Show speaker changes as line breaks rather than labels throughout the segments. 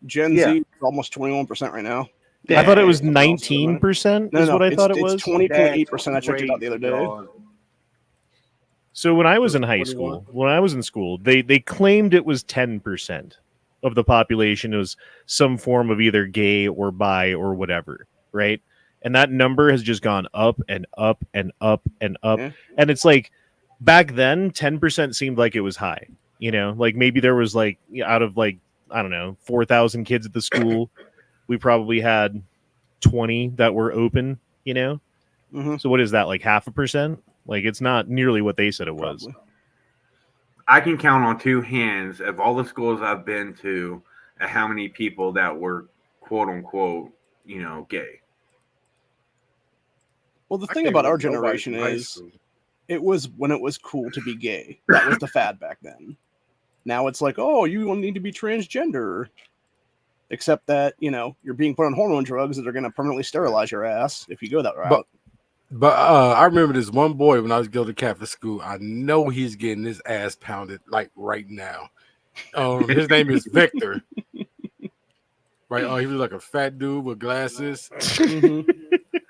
Gen Z is almost 21% right now.
I thought it was 19%. Is what I thought it was.
It's 20.8%. I checked it out the other day.
So when I was in school, they claimed it was 10% of the population was some form of either gay or bi or whatever, right? And that number has just gone up and up and up and up. Yeah. And it's like back then, 10% seemed like it was high. You know, like maybe there was like out of like, I don't know, 4,000 kids at the school, we probably had 20 that were open, you know? Mm-hmm. So what is that, like 0.5%? Like, it's not nearly what they said it was.
Probably. I can count on two hands of all the schools I've been to how many people that were quote unquote, you know, gay.
Well, the thing about our generation is it was when it was cool to be gay. That was the fad back then. Now it's like, oh, you need to be transgender. Except that, you know, you're being put on hormone drugs that are going to permanently sterilize your ass if you go that route.
But I remember this one boy when I was going to Catholic school. I know he's getting his ass pounded like right now. His name is Victor. Right? Oh, he was like a fat dude with glasses.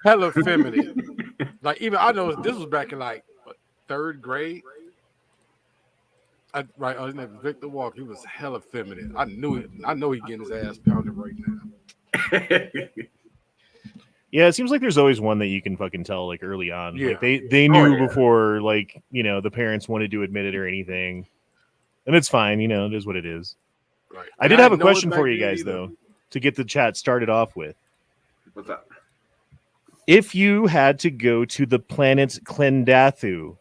Hella feminine. Like even I know this was back in like what, 3rd grade. Right? Oh, his name was Victor Walker. He was hella feminine. I knew it. I know he's getting his ass pounded right now.
Yeah, it seems like there's always one that you can fucking tell like early on. Yeah. Like they knew before like, you know, the parents wanted to admit it or anything. And it's fine, you know, it is what it is. Right. I did have a question for you guys though, to get the chat started off with.
What's up?
If you had to go to the planet Klendathu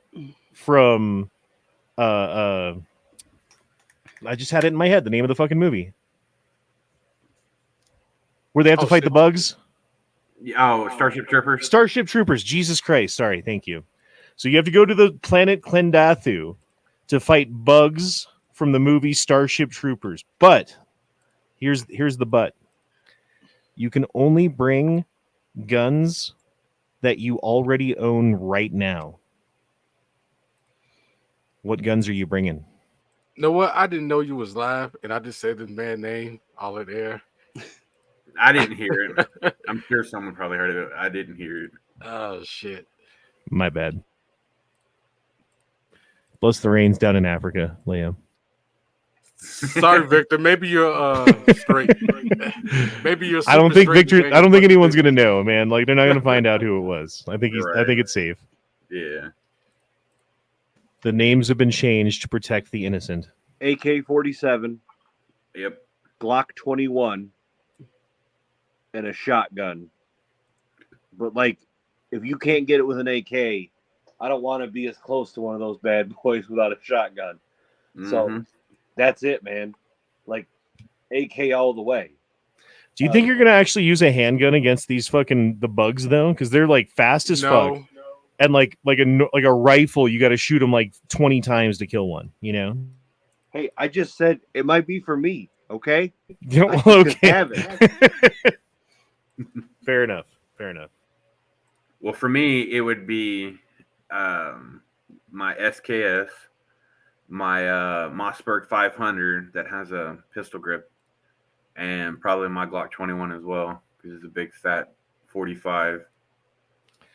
from I just had it in my head, the name of the fucking movie. Where they have to fight the bugs?
Oh, Starship Troopers.
Starship Troopers. Jesus Christ. Sorry. Thank you. So you have to go to the planet Klendathu to fight bugs from the movie Starship Troopers. But here's the but. You can only bring guns that you already own right now. What guns are you bringing?
You know what? I didn't know you was live, and I just said this man's name all in there.
I didn't hear it. I'm sure someone probably heard it. I didn't hear it.
Oh, shit.
My bad. Plus the rains down in Africa, Liam.
Sorry, Victor. Maybe you're straight. Maybe you're.
I don't think Victor. I don't think anyone's gonna know, man. Like they're not gonna find out who it was. I think he's. Right. I think it's safe.
Yeah.
The names have been changed to protect the innocent.
AK-47.
Yep.
Glock 21. And a shotgun. But like, if you can't get it with an AK, I don't want to be as close to one of those bad boys without a shotgun. Mm-hmm. So that's it, man. Like AK all the way.
Do you think you're gonna actually use a handgun against these fucking the bugs though? Because they're like fast as fuck, and like a rifle, you got to shoot them like 20 times to kill one. You know.
Hey, I just said it might be for me. Okay.
Yeah, well, okay. Have it. Fair enough.
Well, for me, it would be my SKS, my Mossberg 500 that has a pistol grip, and probably my Glock 21 as well because it's a big fat 45,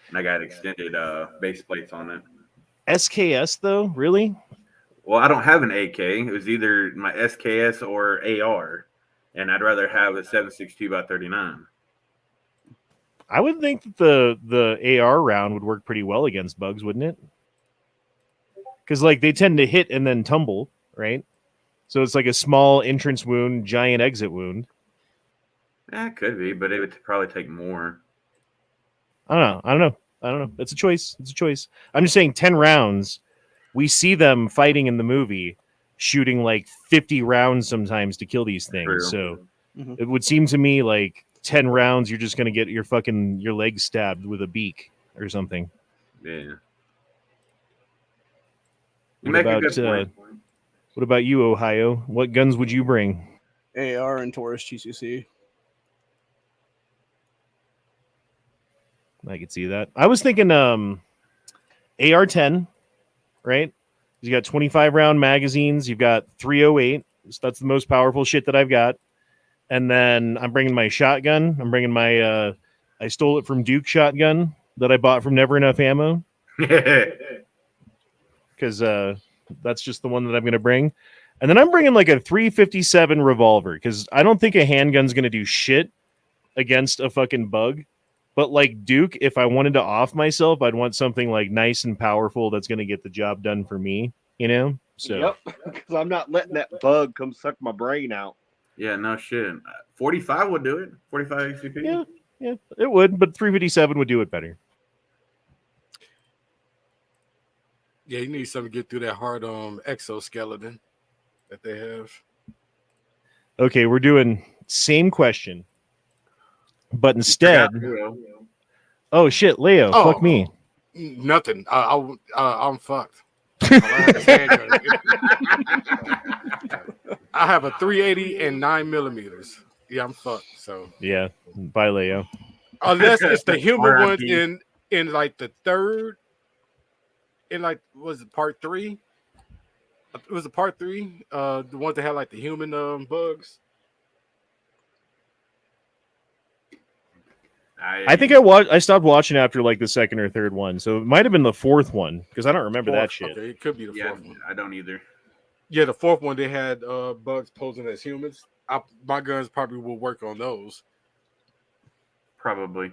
and I got extended base plates on it.
SKS though, really?
Well, I don't have an AK. It was either my SKS or AR, and I'd rather have a 7.62 x 39.
I would think that the AR round would work pretty well against bugs, wouldn't it? Because like they tend to hit and then tumble, right? So it's like a small entrance wound, giant exit wound.
Yeah, it could be, but it would probably take more.
I don't know. It's a choice. I'm just saying 10 rounds. We see them fighting in the movie, shooting like 50 rounds sometimes to kill these things. True. So it would seem to me like 10 rounds, you're just going to get your leg stabbed with a beak or something.
Yeah.
What about you, Ohio? What guns would you bring?
AR and Taurus GCC.
I could see that. I was thinking AR-10, right? You got 25 round magazines. You've got 308. So that's the most powerful shit that I've got. And then I'm bringing my shotgun. I'm bringing my I stole it from Duke shotgun that I bought from Never Enough Ammo, because that's just the one that I'm going to bring. And then I'm bringing like a 357 revolver, because I don't think a handgun's going to do shit against a fucking bug. But like Duke, if I wanted to off myself, I'd want something like nice and powerful that's going to get the job done for me, you know? So
Yep, because I'm not letting that bug come suck my brain out.
Yeah, no shit. 45 would do it. 45 XCP.
yeah, it would, but 357 would do it better.
Yeah, you need something to get through that hard exoskeleton that they have.
Okay, we're doing same question, but instead, oh shit, Leo, fuck me.
Nothing. I'm fucked. I have a 380 and 9mm. Yeah, I'm fucked. So
Yeah, bye, Leo.
unless it's the human ones in like the third, in like was it part 3? It was a part 3. The ones that had like the human bugs.
I think I stopped watching after like the second or third one, so it might have been the fourth one because I don't remember that shit.
Okay, it could be the fourth one.
I don't either.
Yeah, the fourth one they had bugs posing as humans. My guns probably will work on those.
Probably.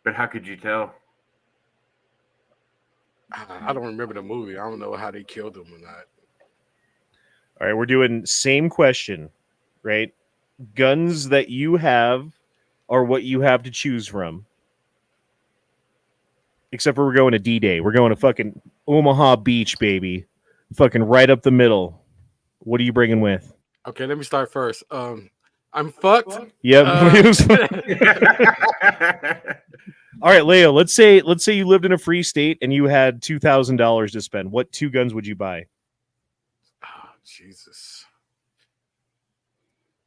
But how could you tell?
I don't remember the movie. I don't know how they killed them or not.
All right, we're doing same question, right? Guns that you have are what you have to choose from. Except for we're going to D-Day. We're going to fucking Omaha Beach, baby. Fucking right up the middle. What are you bringing with?
Okay, let me start first. I'm fucked.
Yep. All right, Leo, let's say you lived in a free state and you had $2,000 to spend. What 2 guns would you buy?
Oh, Jesus.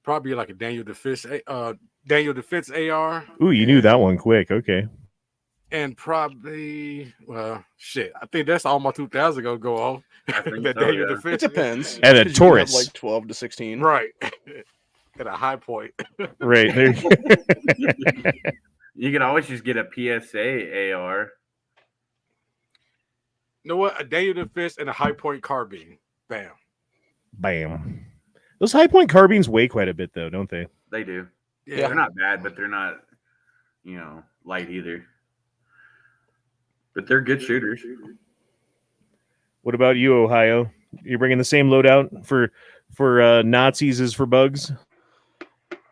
Probably like a Daniel DeFitz AR.
Ooh, you knew that one quick. Okay.
And probably, well, shit. I think that's all my 2000 gonna go off.
That
Daniel DeFitz.
It depends.
And a
'Cause you can have,
Taurus.
like 12 to 16.
Right. At a high point.
Right. There.
You can always just get a PSA AR.
You know what? A Daniel DeFitz and a high point carbine. Bam.
Bam. Those high point carbines weigh quite a bit, though, don't they?
They do.
Yeah.
They're not bad, but they're not, light either. But they're good shooters.
What about you, Ohio? You bringing the same loadout for Nazis as for bugs?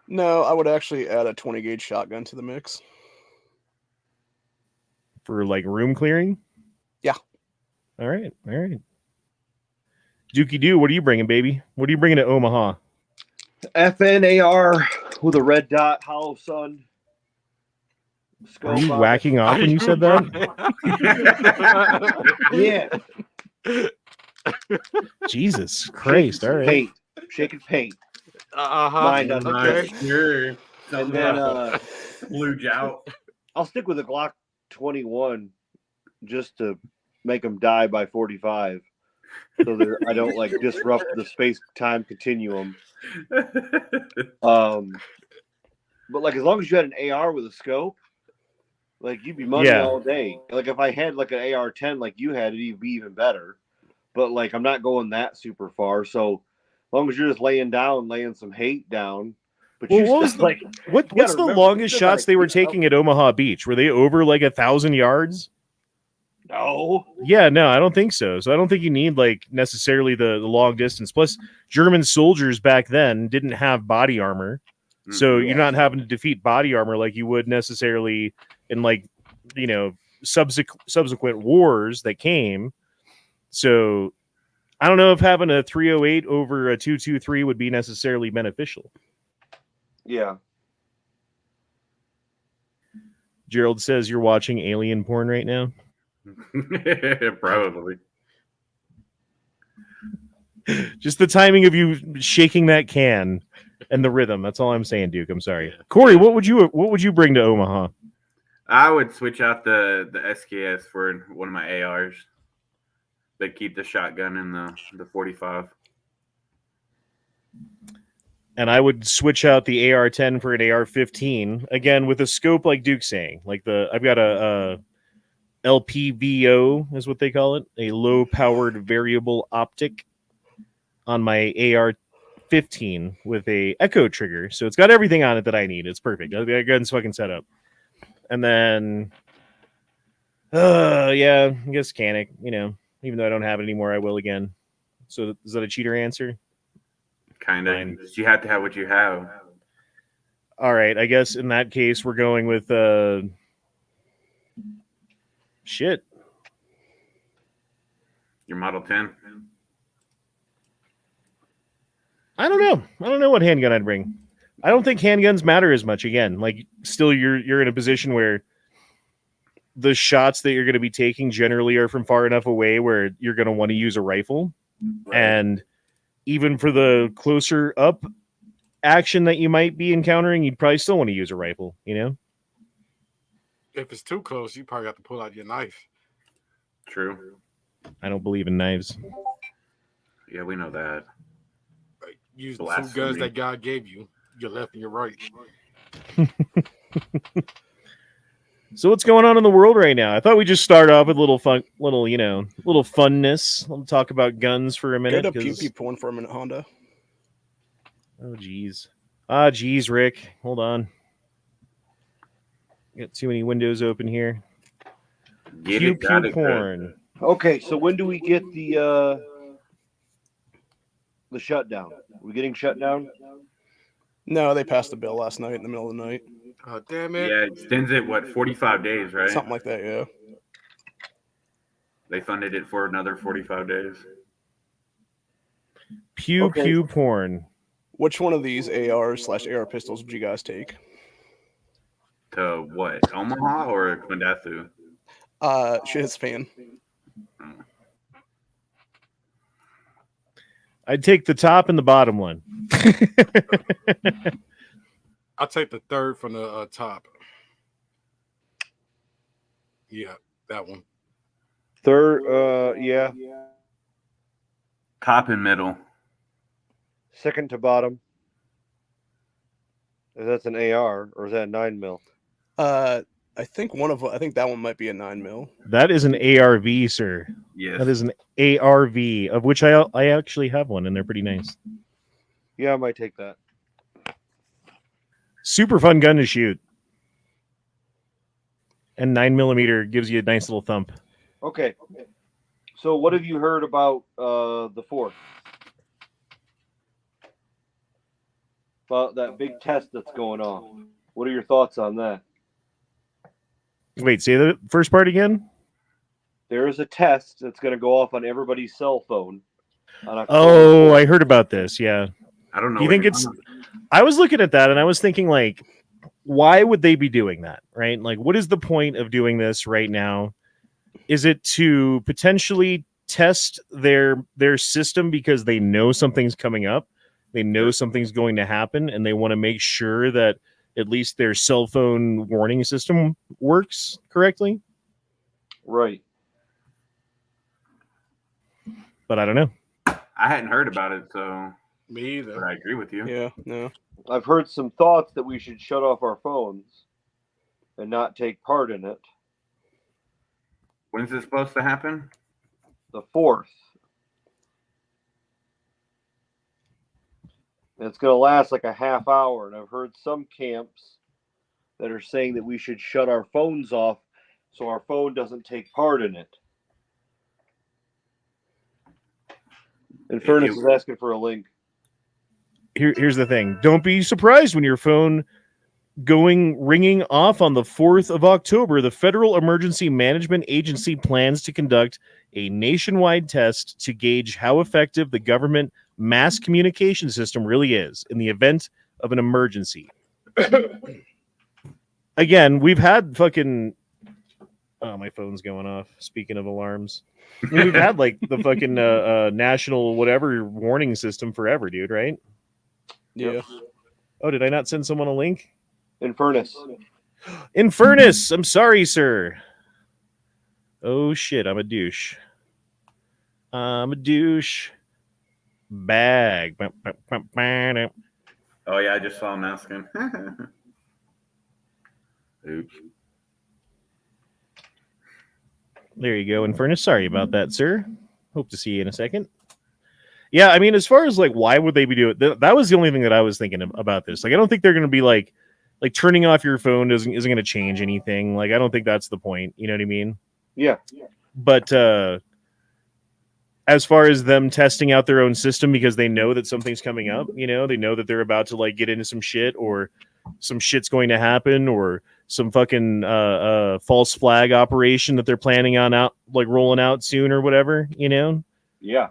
No, I would actually add a 20 gauge shotgun to the mix.
For like room clearing?
Yeah.
All right. Dookie Doo, what are you bringing, baby? What are you bringing to Omaha?
FNAR with a red dot, hollow sun.
Are you whacking off when you said that?
Yeah.
Jesus Christ! All right.
Paint. Shaking paint. Mine doesn't.
Okay.
Sure.
And then
Blue Jout.
I'll stick with a Glock 21 just to make them die by 45. So that I don't like disrupt the space-time continuum. But like as long as you had an AR with a scope, like you'd be money all day. Like if I had like an AR-10 like you had, it'd be even better. But like I'm not going that super far. So as long as you're just laying some hate down. But
Well,
you
what was
still,
what's the longest shots they were taking at Omaha Beach? Were they over like 1,000 yards?
No.
Yeah, no, I don't think so. So I don't think you need like necessarily the long distance. Plus, German soldiers back then didn't have body armor, so you're not having to defeat body armor like you would necessarily in like subsequent wars that came. So I don't know if having a 308 over a 223 would be necessarily beneficial.
Yeah.
Gerald says you're watching alien porn right now.
Probably.
Just the timing of you shaking that can and the rhythm. That's all I'm saying, Duke. I'm sorry. Corey, what would you bring to Omaha?
I would switch out the SKS for one of my ARs. They keep the shotgun in the 45.
And I would switch out the AR-10 for an AR-15 again with a scope like Duke's saying. Like I've got a LPVO is what they call it, a low-powered variable optic on my AR-15 with a echo trigger. So it's got everything on it that I need. It's perfect. The gun's fucking set up. And then, yeah, I guess Canic, even though I don't have it anymore, I will again. So is that a cheater answer?
Kind of.
Fine.
You have to have what you have.
All right, I guess in that case, we're going with shit.
Your Model 10.
I don't know what handgun I'd bring. I don't think handguns matter as much. Again, like still, you're in a position where the shots that you're going to be taking generally are from far enough away where you're going to want to use a rifle, and even for the closer up action that you might be encountering, you'd probably still want to use a rifle.
If it's too close, you probably have to pull out your knife.
True.
I don't believe in knives.
Yeah, we know that.
Like, use the two
Blasphemy.
guns that God gave you, your left and your right.
So what's going on in the world right now? I thought we'd just start off with a little fun, little funness. We'll talk about guns for a minute.
Get a pew-pew porn for a minute, Honda.
Oh, geez. Geez, Rick. Hold on. Got too many windows open here.
Get
Pew
it, got
pew
it,
porn.
Okay, so when do we get the shutdown? Are we getting shut down?
No, they passed a bill last night in the middle of the night.
Oh, damn
good.
it.
Yeah, it extends it, 45 days, right?
Something like that, yeah.
They funded it for another 45 days.
Pew pew porn.
Which one of these AR/AR pistols would you guys take?
To what? Omaha or Quindathu?
Shit's fan.
I'd take the top and the bottom one.
I'll take the third from the top. Yeah, that one.
Third, yeah.
Top and middle.
Second to bottom. If that's an AR, or is that a 9mm?
I think that one might be a 9mm.
That is an ARV, sir.
Yes.
That is an ARV, of which I actually have one, and they're pretty nice.
Yeah, I might take that.
Super fun gun to shoot. And 9mm gives you a nice little thump.
Okay. So what have you heard about the 4th? About that big test that's going on. What are your thoughts on that?
Wait, say the first part again?
There is a test that's going to go off on everybody's cell phone. On October
Oh,
4th.
I heard about this, yeah.
I don't know.
Do you think it's... I was looking at that, and I was thinking, like, why would they be doing that, right? Like, what is the point of doing this right now? Is it to potentially test their system because they know something's coming up? They know something's going to happen, and they want to make sure that at least their cell phone warning system works correctly?
Right.
But I don't know.
I hadn't heard about it, so
Me either.
but I agree with you.
Yeah, no.
I've heard some thoughts that we should shut off our phones and not take part in it.
When's this supposed to happen?
The 4th. And it's going to last like a half hour. And I've heard some camps that are saying that we should shut our phones off so our phone doesn't take part in it. And Furnace is asking for a link.
Here's the thing. Don't be surprised when your phone ringing off on the 4th of October. The Federal Emergency Management Agency plans to conduct a nationwide test to gauge how effective the government mass communication system really is in the event of an emergency. Again, we've had fucking... Oh, my phone's going off. Speaking of alarms. We've had like the fucking national whatever warning system forever, dude, right?
Yeah.
Oh, did I not send someone a link?
In Furnace.
In Furnace, I'm sorry, sir. Oh shit, I'm a douche. I'm a douche bag.
Oh yeah, I just saw him asking. Oops.
There you go, Infernus. Sorry about that, sir. Hope to see you in a second. Yeah, I mean, as far as like, why would they be doing that was the only thing that I was thinking about this. Like, I don't think they're going to be like turning off your phone isn't going to change anything. Like, I don't think that's the point. You know what I mean?
Yeah.
But as far as them testing out their own system because they know that something's coming up, you know, they know that they're about to like get into some shit or some shit's going to happen or some fucking false flag operation that they're planning on rolling out soon or whatever, you know?
Yeah.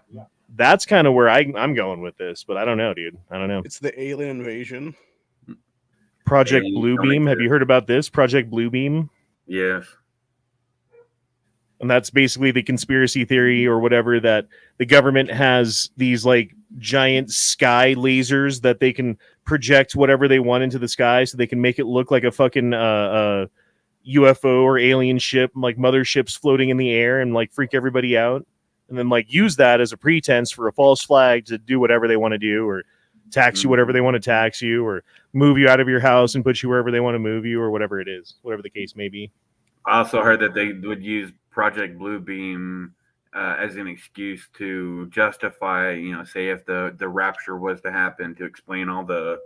That's kind of where I'm going with this, but I don't know, dude. I don't know.
It's the alien invasion.
Project
Alien
Bluebeam. Have you heard about this? Project Bluebeam?
Yes.
And that's basically the conspiracy theory or whatever that the government has these like giant sky lasers that they can project whatever they want into the sky so they can make it look like a fucking UFO or alien ship, like motherships floating in the air and like freak everybody out. And then like use that as a pretense for a false flag to do whatever they want to do or tax you whatever they want to tax you or move you out of your house and put you wherever they want to move you or whatever it is, whatever the case may be.
I also heard that they would use Project Bluebeam as an excuse to justify, you know, say if the rapture was to happen, to explain all the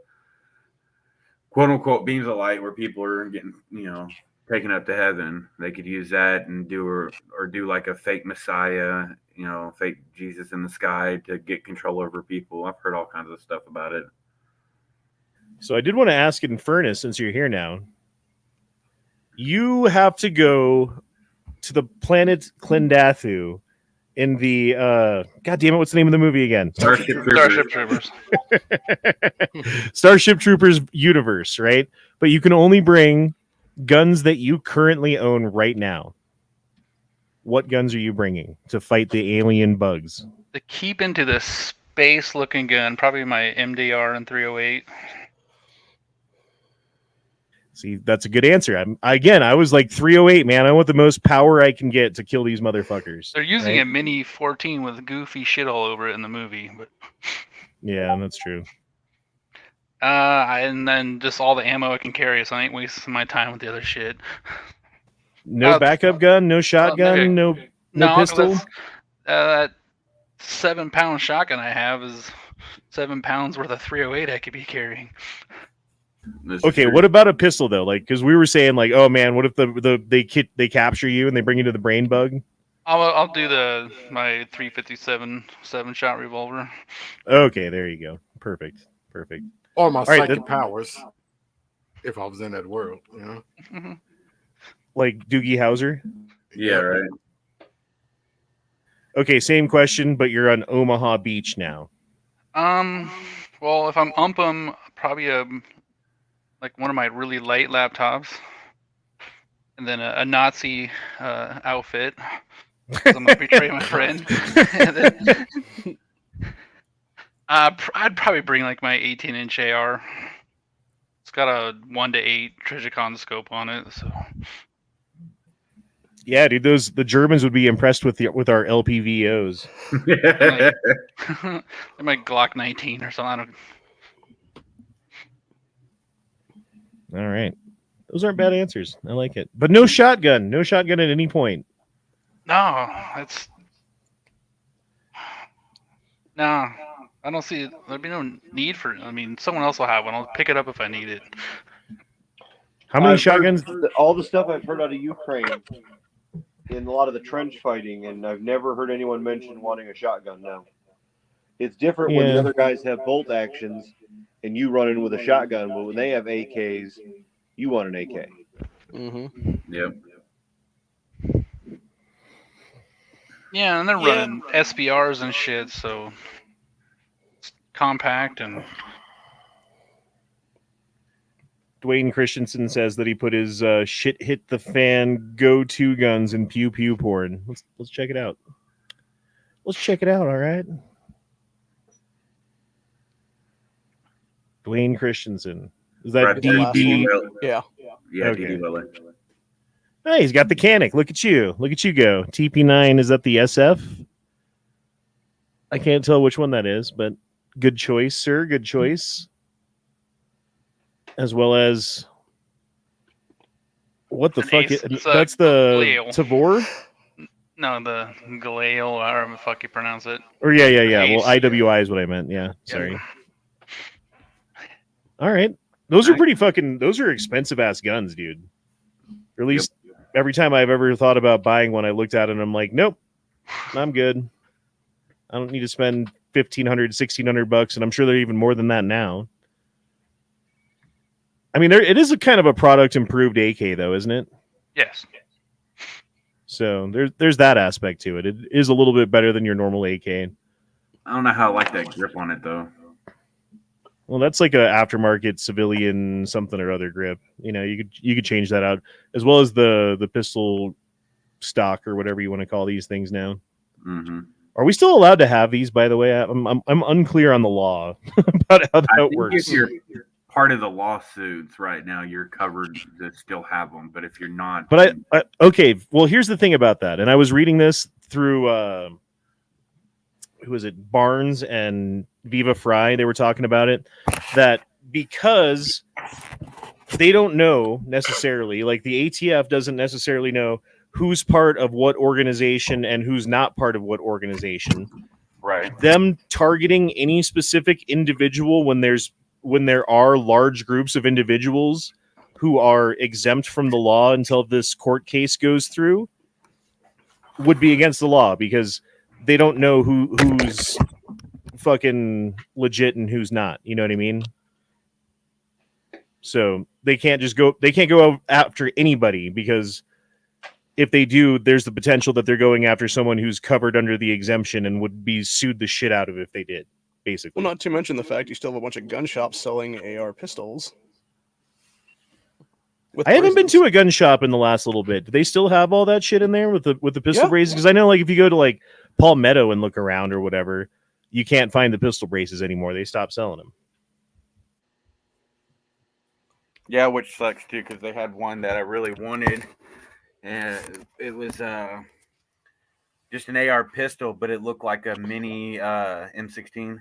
quote unquote beams of light where people are getting, you know, taken up to heaven. They could use that and do or do like a fake Messiah, you know, fake Jesus in the sky to get control over people. I've heard all kinds of stuff about it.
So I did want to ask Infernus, since you're here now, you have to go to the planet Klendathu in the God damn it, what's the name of the movie again?
Starship
Troopers.
Starship Troopers universe, right? But you can only bring guns that you currently own right now. What guns are you bringing to fight the alien bugs?
To keep into the space-looking gun, probably my MDR and 308.
See, that's a good answer. I was like 308, man. I want the most power I can get to kill these motherfuckers.
They're using
right?
a Mini 14 with goofy shit all over it in the movie, but
yeah, that's true.
and then just all the ammo I can carry, so I ain't wasting my time with the other shit.
No backup gun, no shotgun, no pistol.
That 7-pound shotgun I have is 7 pounds worth of 308 I could be carrying.
Okay, what about a pistol though? Like, because we were saying, like, oh man, what if they capture you and they bring you to the brain bug?
I'll do my 357 7-shot revolver.
Okay, there you go. Perfect.
Or my
All right,
psychic powers, if I was in that world, you know.
Mm-hmm.
Like Doogie Howser.
Yeah, right.
Okay, same question, but you're on Omaha Beach now.
Well, if I'm probably like one of my really light laptops, and then a Nazi outfit. I'm gonna betray my friend. I'd probably bring like my 18-inch AR. It's got a 1:8 Trijicon scope on it, so.
Yeah, dude, the Germans would be impressed with our LPVOs.
Like Glock 19 or something.
All right, those aren't bad answers. I like it, but no shotgun at any point.
No, I don't see. There'd be no need for it. I mean, someone else will have one. I'll pick it up if I need it.
How many shotguns?
All the stuff I've heard out of Ukraine in a lot of the trench fighting, and I've never heard anyone mention wanting a shotgun now. It's different when the other guys have bolt actions and you run in with a shotgun, but when they have AKs, you want an AK.
Mm-hmm.
Yep.
Yeah, and they're running SBRs and shit, so it's compact and.
Dwayne Christensen says that he put his shit hit the fan go-to guns in pew pew porn. Let's check it out. Let's check it out. All right. Dwayne Christensen. Is that
Right,
DB?
Yeah.
Yeah,
Okay.
DD Weller.
Hey, he's got the Canic. Look at you. Look at you go. TP9, is that the SF? I can't tell which one that is, but good choice, sir. Good choice. As well as what the
An
fuck?
ace. It's
That's the
Galil.
Tavor?
No, the Galil, or however the fuck you pronounce it.
Or yeah. Well,
Ace.
IWI is what I meant. Yeah,
Yep.
sorry. All right. Those are pretty fucking, those are expensive ass guns, dude. Or at least every time I've ever thought about buying one, I looked at it and I'm like, nope, I'm good. I don't need to spend $1,500, $1,600, and I'm sure they're even more than that now. I mean, it is a kind of a product improved AK, though, isn't it?
Yes.
So there's that aspect to it. It is a little bit better than your normal AK.
I don't know how I like that grip on it though.
Well, that's like a aftermarket civilian something or other grip. You know, you could change that out, as well as the pistol stock or whatever you want to call these things now.
Mm-hmm.
Are we still allowed to have these? By the way, I'm unclear on the law about how that works.
If you're part of the lawsuits right now, you're covered to still have them. But if you're not,
But I okay. Well, here's the thing about that, and I was reading this through who was it, Barnes and Viva Fry. They were talking about it, that because they don't know necessarily, like the ATF doesn't necessarily know who's part of what organization and who's not part of what organization.
right?
Them targeting any specific individual when there are large groups of individuals who are exempt from the law until this court case goes through would be against the law, because they don't know who's fucking legit and who's not. You know what I mean? So they can't go after anybody, because if they do, there's the potential that they're going after someone who's covered under the exemption and would be sued the shit out of if they did, basically.
Well, not to mention the fact you still have a bunch of gun shops selling AR pistols.
I haven't been to a gun shop in the last little bit. Do they still have all that shit in there with the pistol braces? Because I know, like, if you go to like Palmetto and look around or whatever, you can't find the pistol braces anymore. They stopped selling them.
Yeah, which sucks too, because they had one that I really wanted, and it was just an AR pistol, but it looked like a mini M16.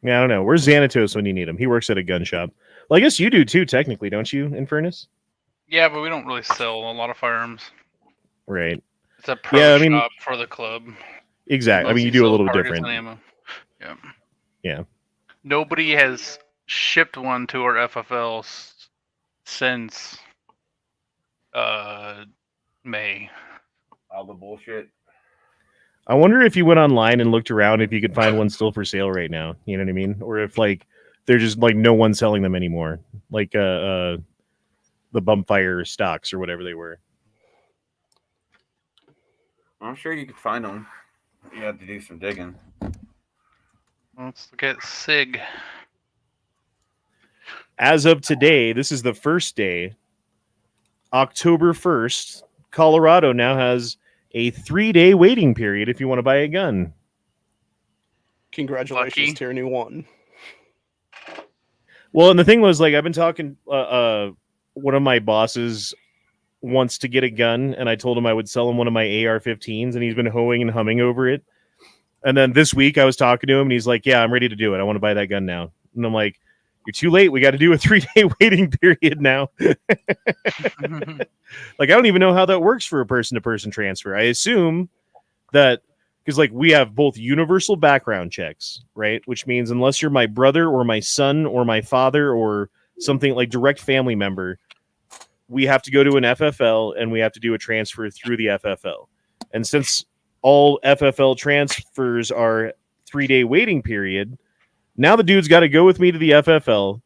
Yeah, I don't know. Where's Xanatos when you need him? He works at a gun shop. Well, I guess you do too, technically, don't you, Infernus?
Yeah, but we don't really sell a lot of firearms.
Right.
It's a pro shop for the club.
Exactly. I mean, you do a little different.
Ammo. Yeah.
Yeah.
Nobody has shipped one to our FFL since May.
All the bullshit.
I wonder if you went online and looked around if you could find one still for sale right now. You know what I mean? Or if like they're just like no one's selling them anymore. Like the Bumpfire stocks or whatever they were.
I'm sure you can find them. You have to do some digging.
Let's look at SIG.
As of today, this is the first day, October 1st, Colorado now has a 3-day waiting period if you want to buy a gun.
Congratulations, Tyranny 1.
Well, and the thing was, like, I've been talking, one of my bosses wants to get a gun, and I told him I would sell him one of my AR-15s, and he's been hoeing and humming over it. And then this week I was talking to him, and he's like, yeah, I'm ready to do it. I want to buy that gun now. And I'm like, you're too late. We got to do a 3-day waiting period now. Like, I don't even know how that works for a person-to-person transfer. I assume that, because, like, we have both universal background checks, right? Which means unless you're my brother or my son or my father or something like direct family member, we have to go to an FFL and we have to do a transfer through the FFL. And since all FFL transfers are 3-day waiting period, now the dude's got to go with me to the FFL.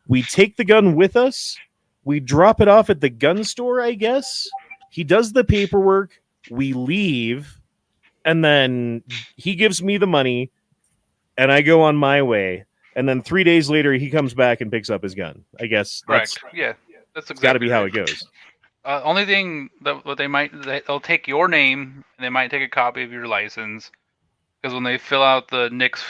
We take the gun with us. We drop it off at the gun store, I guess. He does the paperwork. We leave. And then he gives me the money. And I go on my way. And then 3 days later, he comes back and picks up his gun. I guess that's
that's exactly
got to be how it goes.
Only thing that what they'll take your name and they might take a copy of your license, because when they fill out the NICS,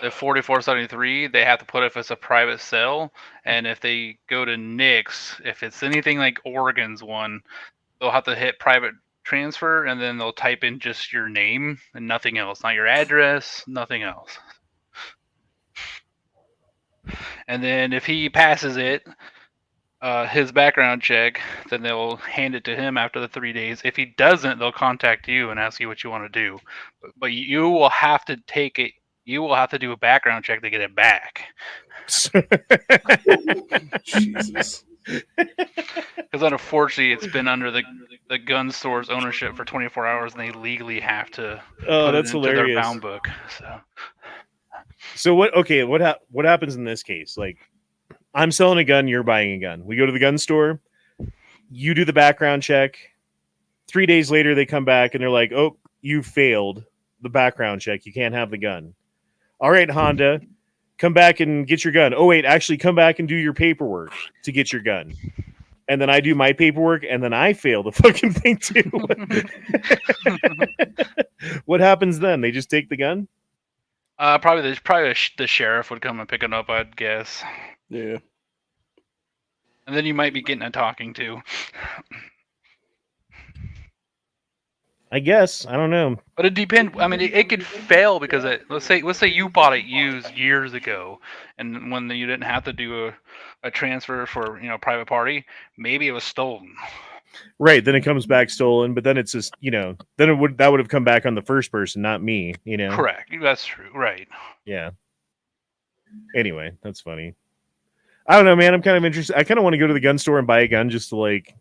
the 4473, they have to put if it's a private sale, and if they go to NICS, if it's anything like Oregon's one, they'll have to hit private transfer, and then they'll type in just your name and nothing else, not your address, nothing else. And then if he passes it, his background check, then they'll hand it to him after the 3 days. If he doesn't, they'll contact you and ask you what you want to do. But you will have to take it. You will have to do a background check to get it back.
Jesus.
Because unfortunately, it's been under the gun store's ownership for 24 hours, and they legally have to
Oh,
put
that's
it into
hilarious.
their bound book.
So what? Okay, what happens in this case? Like, I'm selling a gun, you're buying a gun. We go to the gun store. You do the background check. 3 days later, they come back and they're like, "Oh, you failed the background check. You can't have the gun." All right, Honda, come back and get your gun. Oh wait, actually, come back and do your paperwork to get your gun. And then I do my paperwork, and then I fail the fucking thing too. What happens then? They just take the gun?
Probably the sheriff would come and pick it up, I'd guess.
Yeah.
And then you might be getting a talking to.
I guess. I don't know.
But it depends. I mean, it could fail because let's say you bought it used years ago, and when you didn't have to do a transfer for private party, maybe it was stolen.
Right, then it comes back stolen, but then it's just then that would have come back on the first person, not me.
Correct. That's true. Right.
Yeah. Anyway, that's funny. I don't know, man. I'm kind of interested. I kind of want to go to the gun store and buy a gun just to like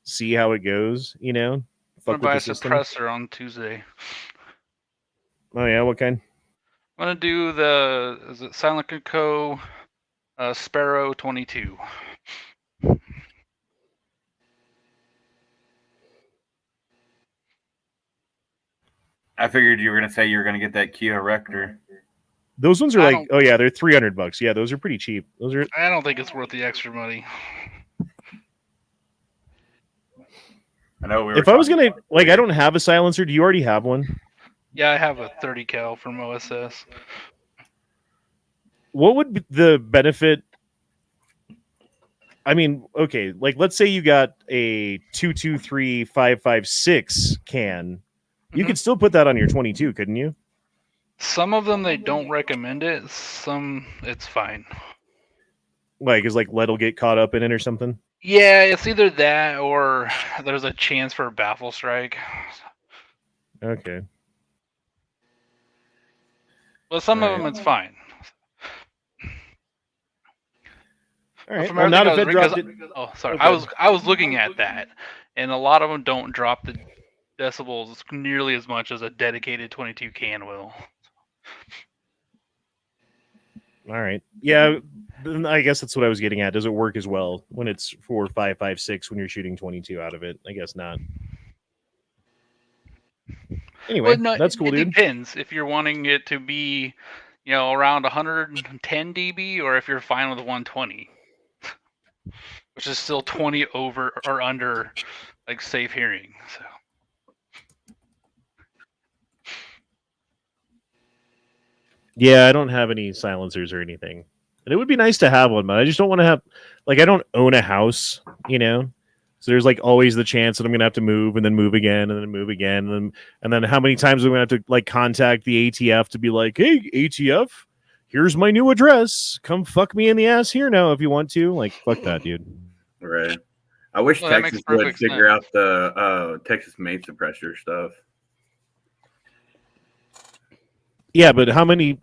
see how it goes.
I'm
Fuck
gonna buy a
with the system.
suppressor on Tuesday.
Oh yeah, what kind?
I'm gonna do the Silent Co. Sparrow 22.
I figured you were gonna say you were gonna get that Kia Rector.
Those ones are like, oh yeah, they're $300. Yeah, those are pretty cheap. Those are.
I don't think it's worth the extra money.
I know
If I was gonna like, I don't have a silencer. Do you already have one?
Yeah, I have a 30 cal from OSS.
What would be the benefit? I mean, okay, like let's say you got a 223-556 can. You could still put that on your 22, couldn't you?
Some of them they don't recommend it. Some it's fine.
Like, is like lead will get caught up in it or something?
Yeah, it's either that or there's a chance for a baffle strike.
Okay.
Well, some of them it's fine.
All right.
From
Well, not if
everything
it dropped it.
Oh, sorry.
Okay.
I was looking at that, and a lot of them don't drop the decibels nearly as much as a dedicated 22 can will.
All right. Yeah, then I guess that's what I was getting at. Does it work as well when it's 4, 5, 5, 6 when you're shooting 22 out of it? I guess not. Anyway,
Well, no,
that's cool,
it
dude.
depends if you're wanting it to be, around 110 dB, or if you're fine with 120, which is still 20 over or under, like safe hearing. So.
Yeah, I don't have any silencers or anything. And it would be nice to have one, but I just don't want to have, like, I don't own a house, So there's like always the chance that I'm gonna have to move and then move again and then move again and then how many times am I gonna have to like contact the ATF to be like, hey, ATF, here's my new address. Come fuck me in the ass here now if you want to. Like, fuck that, dude.
Right. I wish
Well, that
Texas
makes
would
perfect
figure
sense.
out the Texas made suppressor stuff.
Yeah, but how many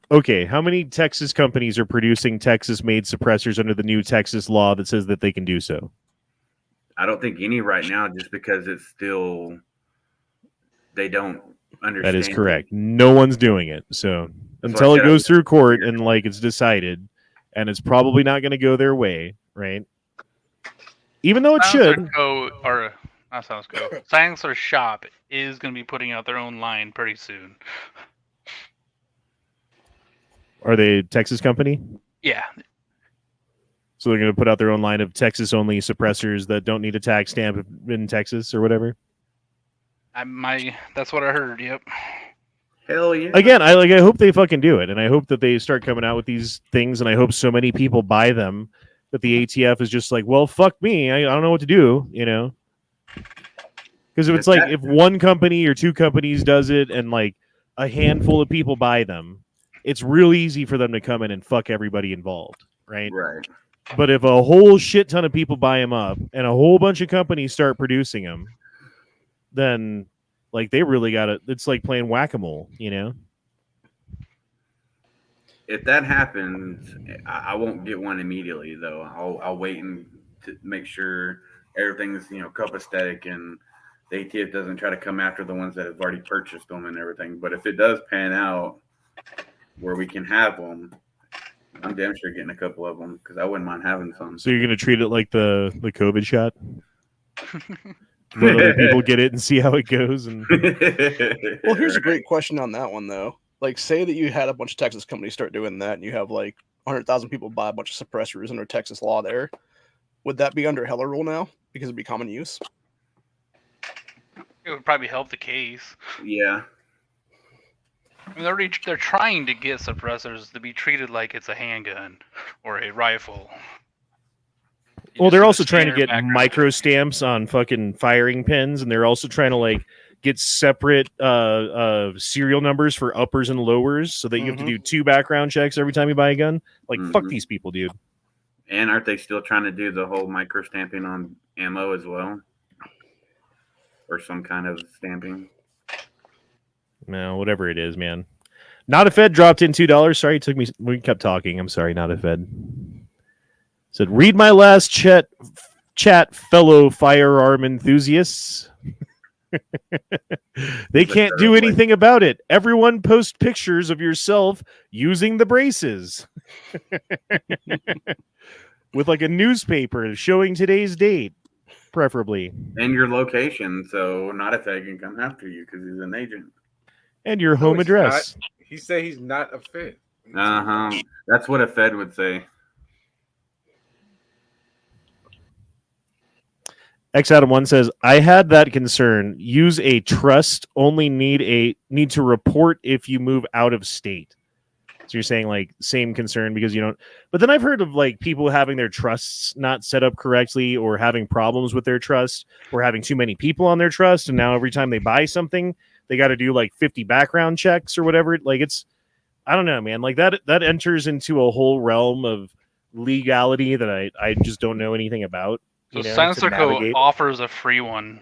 Texas companies are producing Texas-made suppressors under the new Texas law that says that they can do so?
I don't think any right now, just because it's still they don't understand.
That is correct. No one's doing it. So
That's
until
what I
it
said.
goes through court and like it's decided, and it's probably not going to go their way, right? Even though it should.
Silencer Shop is going to be putting out their own line pretty soon.
Are they a Texas company?
Yeah.
So they're going to put out their own line of Texas-only suppressors that don't need a tag stamp in Texas or whatever?
That's what I heard, yep.
Hell yeah.
Again, I hope they fucking do it, and I hope that they start coming out with these things, and I hope so many people buy them that the ATF is just like, well, fuck me, I don't know what to do, Because if it's like if one company or two companies does it and like a handful of people buy them, it's real easy for them to come in and fuck everybody involved, right?
Right.
But if a whole shit ton of people buy them up and a whole bunch of companies start producing them, then like they really got it. It's like playing whack-a-mole, you know?
If that happens, I won't get one immediately though. I'll wait and to make sure everything's copacetic and the ATF doesn't try to come after the ones that have already purchased them and everything. But if it does pan out where we can have them, I'm damn sure getting a couple of them because I wouldn't mind having some.
So you're gonna treat it like the COVID shot? Let other people get it and see how it goes. And
well, here's a great question on that one though. Like, say that you had a bunch of Texas companies start doing that, and you have like 100,000 people buy a bunch of suppressors under Texas law. There, would that be under Heller rule now because it'd be common use?
It would probably help the case.
Yeah.
I mean, they're trying to get suppressors to be treated like it's a handgun or a rifle.
Well, they're also trying to get micro stamps on fucking firing pins, and they're also trying to like get separate serial numbers for uppers and lowers, so that you have to do 2 background checks every time you buy a gun. Like, fuck these people, dude.
And aren't they still trying to do the whole micro stamping on ammo as well, or some kind of stamping?
No, whatever it is, man. Not a Fed dropped in $2. Sorry, it took me. We kept talking. I'm sorry, not a Fed. Said, read my last chat, fellow firearm enthusiasts. They can't do anything about it. Everyone post pictures of yourself using the braces. With like a newspaper showing today's date, preferably.
And your location, so not a Fed can come after you because he's an agent.
And your home address.
He said he's not a Fed.
That's what a Fed would say.
X Adam 1 says, I had that concern. Use a trust, only need to report if you move out of state. So you're saying like same concern because you don't. But then I've heard of like people having their trusts not set up correctly or having problems with their trust or having too many people on their trust. And now every time they buy something, they got to do like 50 background checks or whatever. Like I don't know, man. Like that enters into a whole realm of legality that I just don't know anything about.
So Silencer Co. offers a free one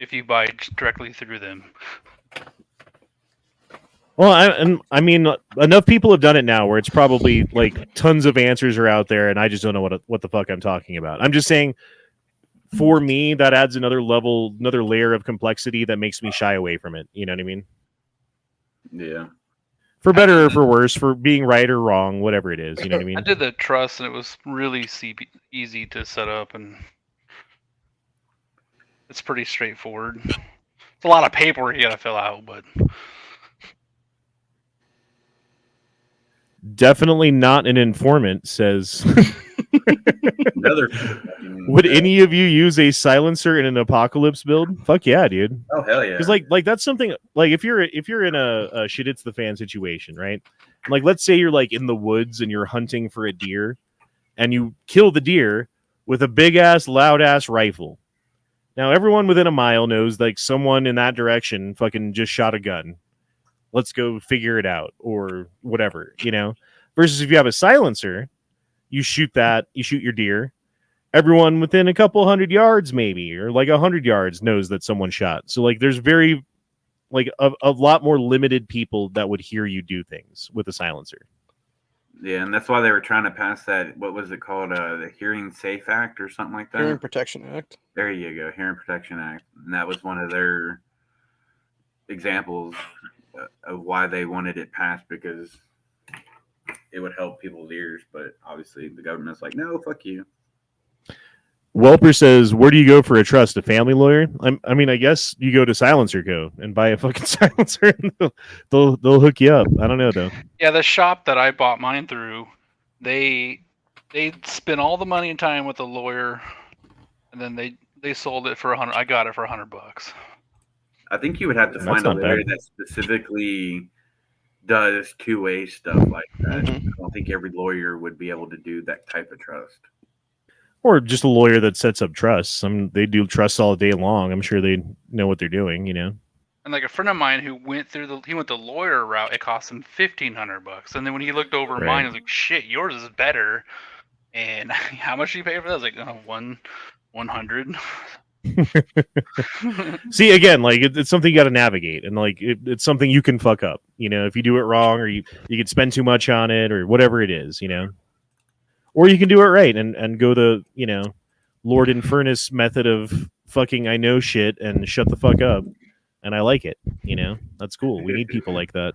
if you buy directly through them.
Well, I mean, enough people have done it now where it's probably like tons of answers are out there, and I just don't know what the fuck I'm talking about. I'm just saying, for me, that adds another layer of complexity that makes me shy away from it. You know what I mean?
Yeah.
For better or for worse, for being right or wrong, whatever it is. You know what I mean?
I did the trust, and it was really easy to set up, and it's pretty straightforward. It's a lot of paperwork you got to fill out, but...
Definitely not an informant, says...
Another.
Would any of you use a silencer in an apocalypse build? Fuck yeah, dude.
Oh hell yeah.
Because like that's something like if you're in a shit hits the fan situation, right? Like let's say you're like in the woods and you're hunting for a deer, and you kill the deer with a big ass, loud ass rifle. Now everyone within a mile knows like someone in that direction fucking just shot a gun. Let's go figure it out or whatever, you know. Versus if you have a silencer, you shoot your deer. Everyone within a couple 100 yards, maybe, or like 100 yards knows that someone shot. So like there's very like a lot more limited people that would hear you do things with a silencer.
Yeah, and that's why they were trying to pass that, what was it called, the Hearing Safe Act or something like that?
Hearing Protection Act.
There you go, Hearing Protection Act. And that was one of their examples of why they wanted it passed, because it would help people's ears. But obviously the government's like, no, fuck you.
Welper says, where do you go for a trust? A family lawyer? I mean, I guess you go to Silencer Co. and buy a fucking silencer and they'll hook you up. I don't know, though.
Yeah, the shop that I bought mine through, they spent all the money and time with the lawyer, and then they sold it for $100. I got it for $100.
I think you would have to find a lawyer that specifically does two-way stuff like that. I don't think every lawyer would be able to do that type of trust.
Or just a lawyer that sets up trusts. They do trusts all day long. I'm sure they know what they're doing, you know.
And like a friend of mine who went the lawyer route, it cost him $1,500. And then when he looked over
Right.
mine, he was like, shit, yours is better. And how much did you pay for that? I was like, 100.
See, again, like it's something you got to navigate, and like it's something you can fuck up. You know, if you do it wrong, or you could spend too much on it, or whatever it is, you know. Or you can do it right and go the, you know, Lord Infernus method of fucking I know shit and shut the fuck up. And I like it, you know. That's cool. We need people like that.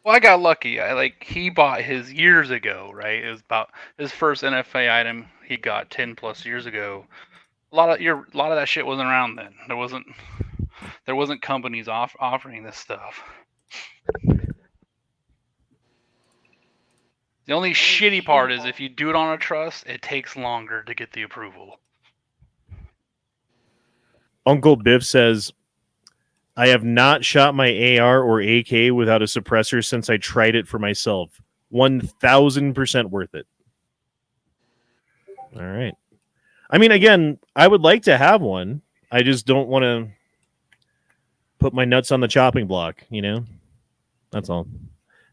Well, I got lucky. He bought his years ago, right? It was about his first NFA item he got 10 plus years ago. A lot of that shit wasn't around then. There wasn't companies offering this stuff. The only shitty part is if you do it on a trust, it takes longer to get the approval.
Uncle Biff says, I have not shot my AR or AK without a suppressor since I tried it for myself. 1,000% worth it. All right. I mean, again, I would like to have one. I just don't want to put my nuts on the chopping block, you know? That's all.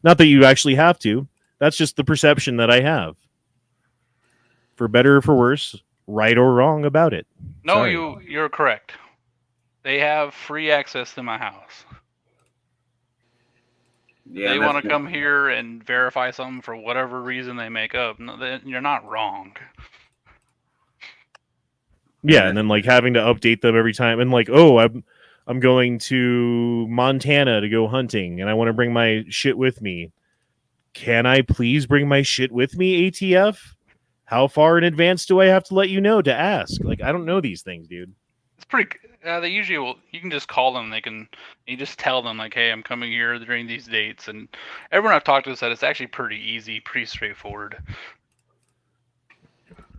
Not that you actually have to. That's just the perception that I have. For better or for worse, right or wrong about it.
No,
Sorry.
you're correct. They have free access to my house.
Yeah,
They want to come here and verify something for whatever reason they make up. No, you're not wrong.
Yeah, and then like having to update them every time, and like, oh, I'm going to Montana to go hunting, and I want to bring my shit with me. Can I please bring my shit with me, ATF? How far in advance do I have to let you know to ask? Like, I don't know these things, dude.
It's pretty. They usually will. You can just call them. You just tell them like, "Hey, I'm coming here during these dates." And everyone I've talked to said it's actually pretty easy, pretty straightforward.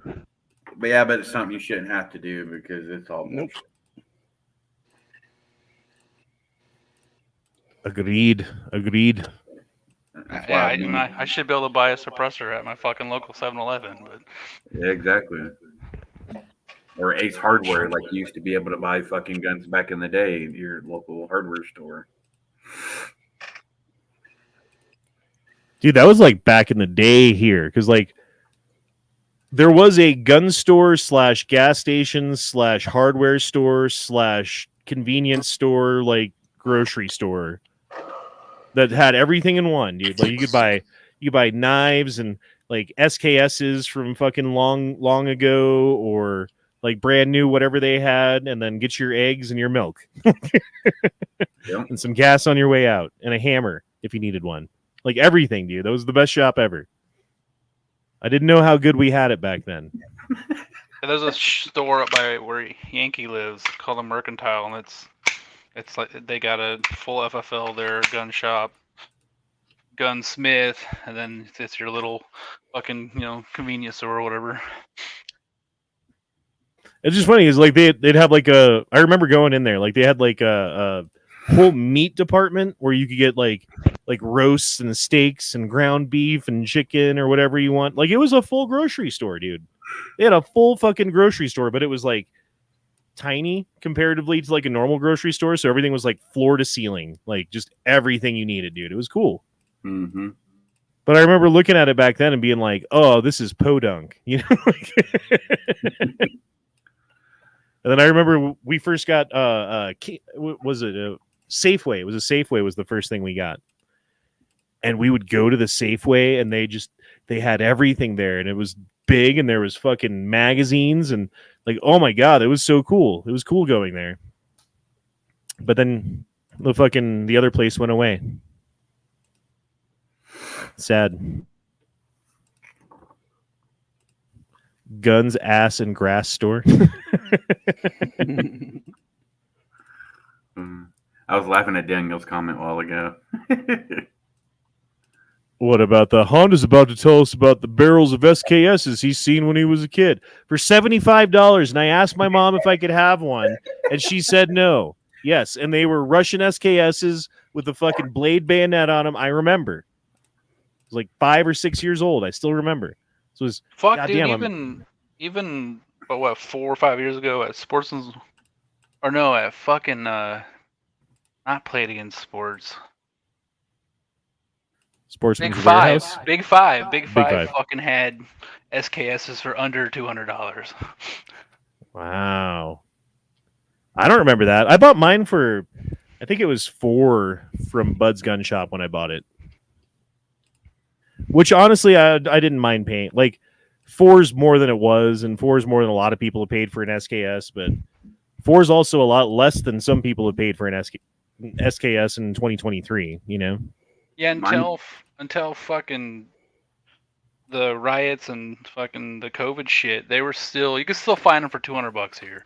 But yeah, but it's something you shouldn't have to do because it's all
Nope.
Agreed.
I should be able to buy a suppressor at my fucking local 7-Eleven, but
Yeah, exactly. Or Ace Hardware, like you used to be able to buy fucking guns back in the day at your local hardware store.
Dude, that was like back in the day here, because like there was a gun store / gas station / hardware store / convenience store, like grocery store that had everything in one, dude. Like you could buy knives and like SKSs from fucking long ago, or like brand new whatever they had, and then get your eggs and your milk.
Yep.
And some gas on your way out, and a hammer if you needed one. Like everything, dude. That was the best shop ever. I didn't know how good we had it back then.
there's a store up by where Yankee lives called the Mercantile, and it's like they got a full FFL there, gun shop, gunsmith, and then it's your little fucking convenience store or whatever.
It's just funny, is like they'd have like I remember going in there, like they had like a whole meat department where you could get like roasts and steaks and ground beef and chicken or whatever you want. Like it was a full grocery store, dude. They had a full fucking grocery store, but it was like tiny comparatively to like a normal grocery store, so everything was like floor to ceiling, like just everything you needed, dude. It was cool.
Mm-hmm.
But I remember looking at it back then and being like, "Oh, this is podunk," you know. And then I remember we first got was it a Safeway? It was a Safeway was the first thing we got, and we would go to the Safeway and they had everything there, and it was big, and there was fucking magazines, and like, oh my god, it was so cool. It was cool going there. But then the other place went away. Sad. Guns, ass, and grass store.
I was laughing at Daniel's comment a while ago.
What about the Honda's about to tell us about the barrels of SKSs he's seen when he was a kid for $75? And I asked my mom if I could have one, and she said no. Yes, and they were Russian SKSs with the fucking blade bayonet on them. I remember. I was like 5 or 6 years old. I still remember. This So it's
Fuck,
goddamn,
dude. Even what 4 or 5 years ago at Sportsman's, or no, at fucking not Played Against Sports.
Sportsman's
Big Five,
Warehouse.
Big Five
Five.
fucking had SKSs for under $200.
Wow. I don't remember that. I bought mine for, I think it was 4 from Bud's Gun Shop when I bought it. Which honestly, I didn't mind paying. Like 4's more than it was, and 4's more than a lot of people have paid for an SKS, but 4's also a lot less than some people have paid for an SKS in 2023, you know?
Yeah, until fucking the riots and fucking the COVID shit, they were still, you could still find them for $200 here.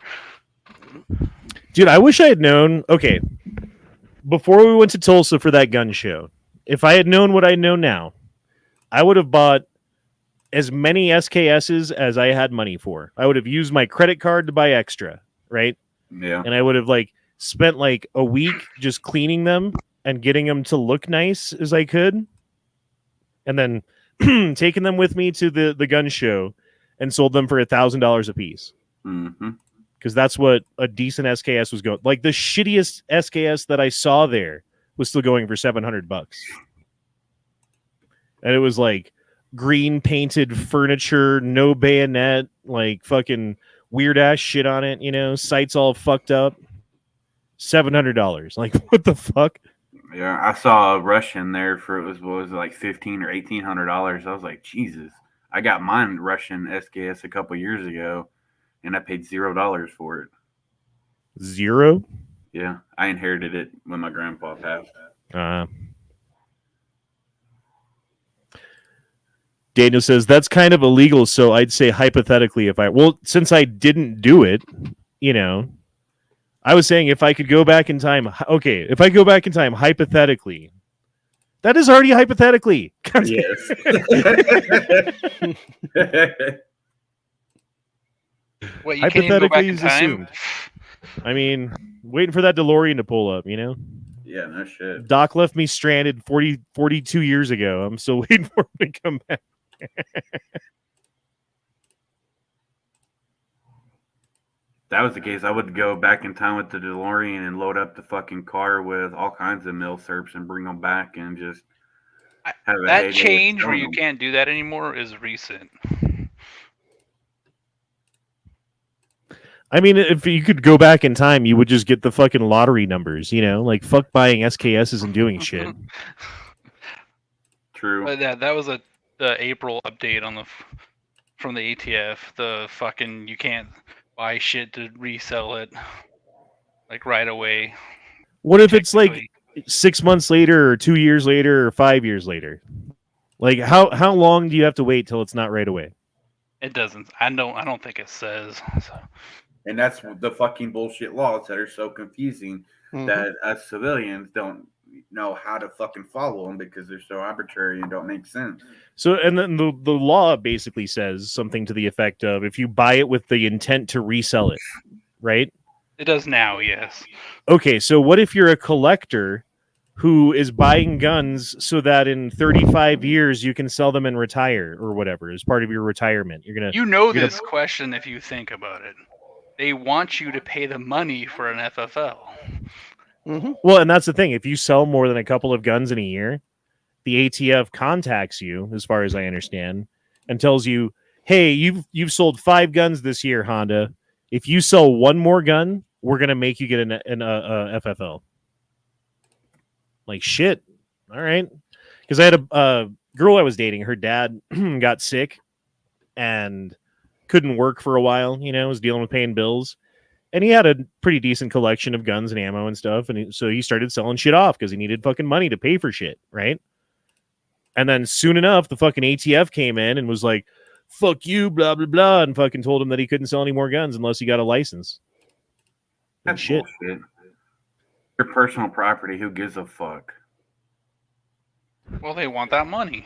Dude, I wish I had known. Okay, before we went to Tulsa for that gun show, if I had known what I know now, I would have bought as many SKSs as I had money for. I would have used my credit card to buy extra, right?
Yeah.
And I would have like spent like a week just cleaning them and getting them to look nice as I could, and then taking them with me to the gun show and sold them for $1,000 a piece.
Mm-hmm.
Because that's what a decent SKS was going. Like the shittiest SKS that I saw there was still going for $700, and it was like green painted furniture, no bayonet, like fucking weird ass shit on it. You know, sights all fucked up. $700. Like what the fuck?
Yeah, I saw a Russian there for what was it, like $1,500 or $1,800. I was like, Jesus. I got mine Russian SKS a couple years ago, and I paid $0 for it.
0?
Yeah, I inherited it when my grandpa passed.
Daniel says that's kind of illegal, so I'd say hypothetically, since I didn't do it, you know, I was saying if I could go back in time. Okay, if I go back in time, hypothetically, that is already hypothetically.
Yes.
What, you can't even go back in time?
Assumed. I mean, waiting for that DeLorean to pull up, you know?
Yeah, no shit.
Doc left me stranded 42 years ago. I'm still waiting for him to come back.
That was the case, I would go back in time with the DeLorean and load up the fucking car with all kinds of milsurps and bring them back and just have
that change where you can't do that anymore is recent.
I mean, if you could go back in time, you would just get the fucking lottery numbers, you know? Like, fuck buying SKSs and doing shit.
True.
But yeah, that was the April update on from the ATF. The fucking, you can't buy shit to resell it like right away.
What if it's like 6 months later or 2 years later or 5 years later? Like how long do you have to wait till it's not right away?
It doesn't. I don't think it says. So.
And that's the fucking bullshit laws that are so confusing that us civilians don't know how to fucking follow them because they're so arbitrary and don't make sense.
So, and then the law basically says something to the effect of if you buy it with the intent to resell it, right?
It does now, yes.
Okay, so what if you're a collector who is buying guns so that in 35 years you can sell them and retire or whatever as part of your retirement?
This question if you think about it. They want you to pay the money for an FFL.
Mm-hmm. Well, and that's the thing. If you sell more than a couple of guns in a year, the ATF contacts you, as far as I understand, and tells you, "Hey, you've sold 5 guns this year, Honda. If you sell one more gun, we're gonna make you get an FFL." Like shit. All right, because I had a girl I was dating. Her dad got sick and couldn't work for a while. You know, was dealing with paying bills. And he had a pretty decent collection of guns and ammo and stuff. And so he started selling shit off because he needed fucking money to pay for shit, right? And then soon enough, the fucking ATF came in and was like, fuck you, blah, blah, blah, and fucking told him that he couldn't sell any more guns unless he got a license.
That's shit. Bullshit. Your personal property, who gives a fuck?
Well, they want that money.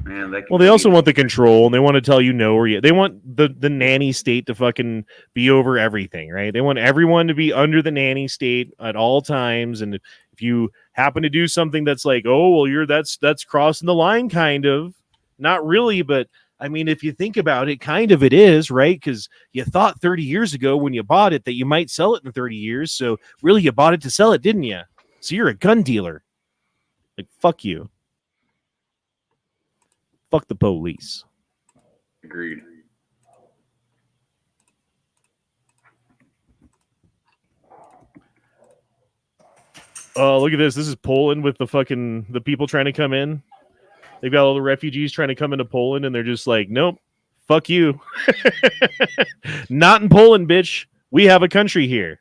Man,
they also want the control, and they want to tell you no or yes. They want the nanny state to fucking be over everything, right? They want everyone to be under the nanny state at all times, and if you happen to do something that's like, oh, well, that's crossing the line, kind of, not really, but I mean, if you think about it, kind of it is, right? Because you thought 30 years ago when you bought it that you might sell it in 30 years. So really, you bought it to sell it, didn't you? So you're a gun dealer. Like, fuck you. Fuck the police.
Agreed.
Oh, look at this. This is Poland with the people trying to come in. They've got all the refugees trying to come into Poland, and they're just like, nope, fuck you. Not in Poland, bitch. We have a country here.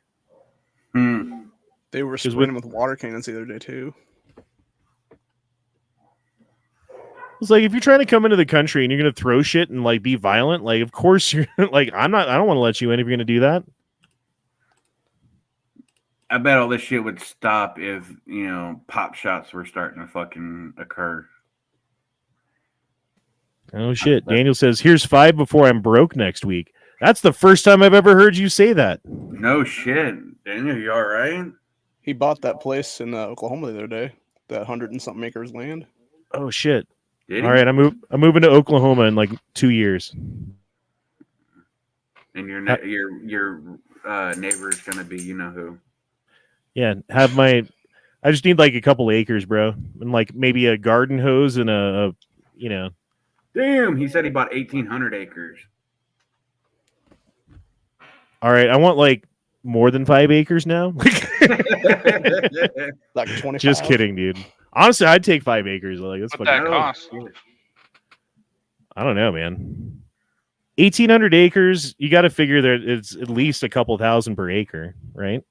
They were spraying with water cannons the other day too.
It's like, if you're trying to come into the country and you're going to throw shit and like be violent, like, of course you're like, I don't want to let you in if you're going to do that.
I bet all this shit would stop if, pop shots were starting to fucking occur.
Oh, shit. Daniel says, here's 5 before I'm broke next week. That's the first time I've ever heard you say that.
No shit. Daniel, you all right?
He bought that place in Oklahoma the other day, that 100 and something acres land.
Oh, shit.
Did
All
he?
right, I'm moving to Oklahoma in like 2 years.
And your neighbor is going to be who.
Yeah, I just need like a couple acres, bro. And like maybe a garden hose and a
Damn, he said he bought 1,800 acres.
All right, I want like more than 5 acres now.
Like 25.
Just kidding, dude. Honestly, I'd take 5 acres. Like, that's
What
fucking.
that cost?
I don't know, man. 1,800 acres. You got to figure that it's at least a couple thousand per acre, right?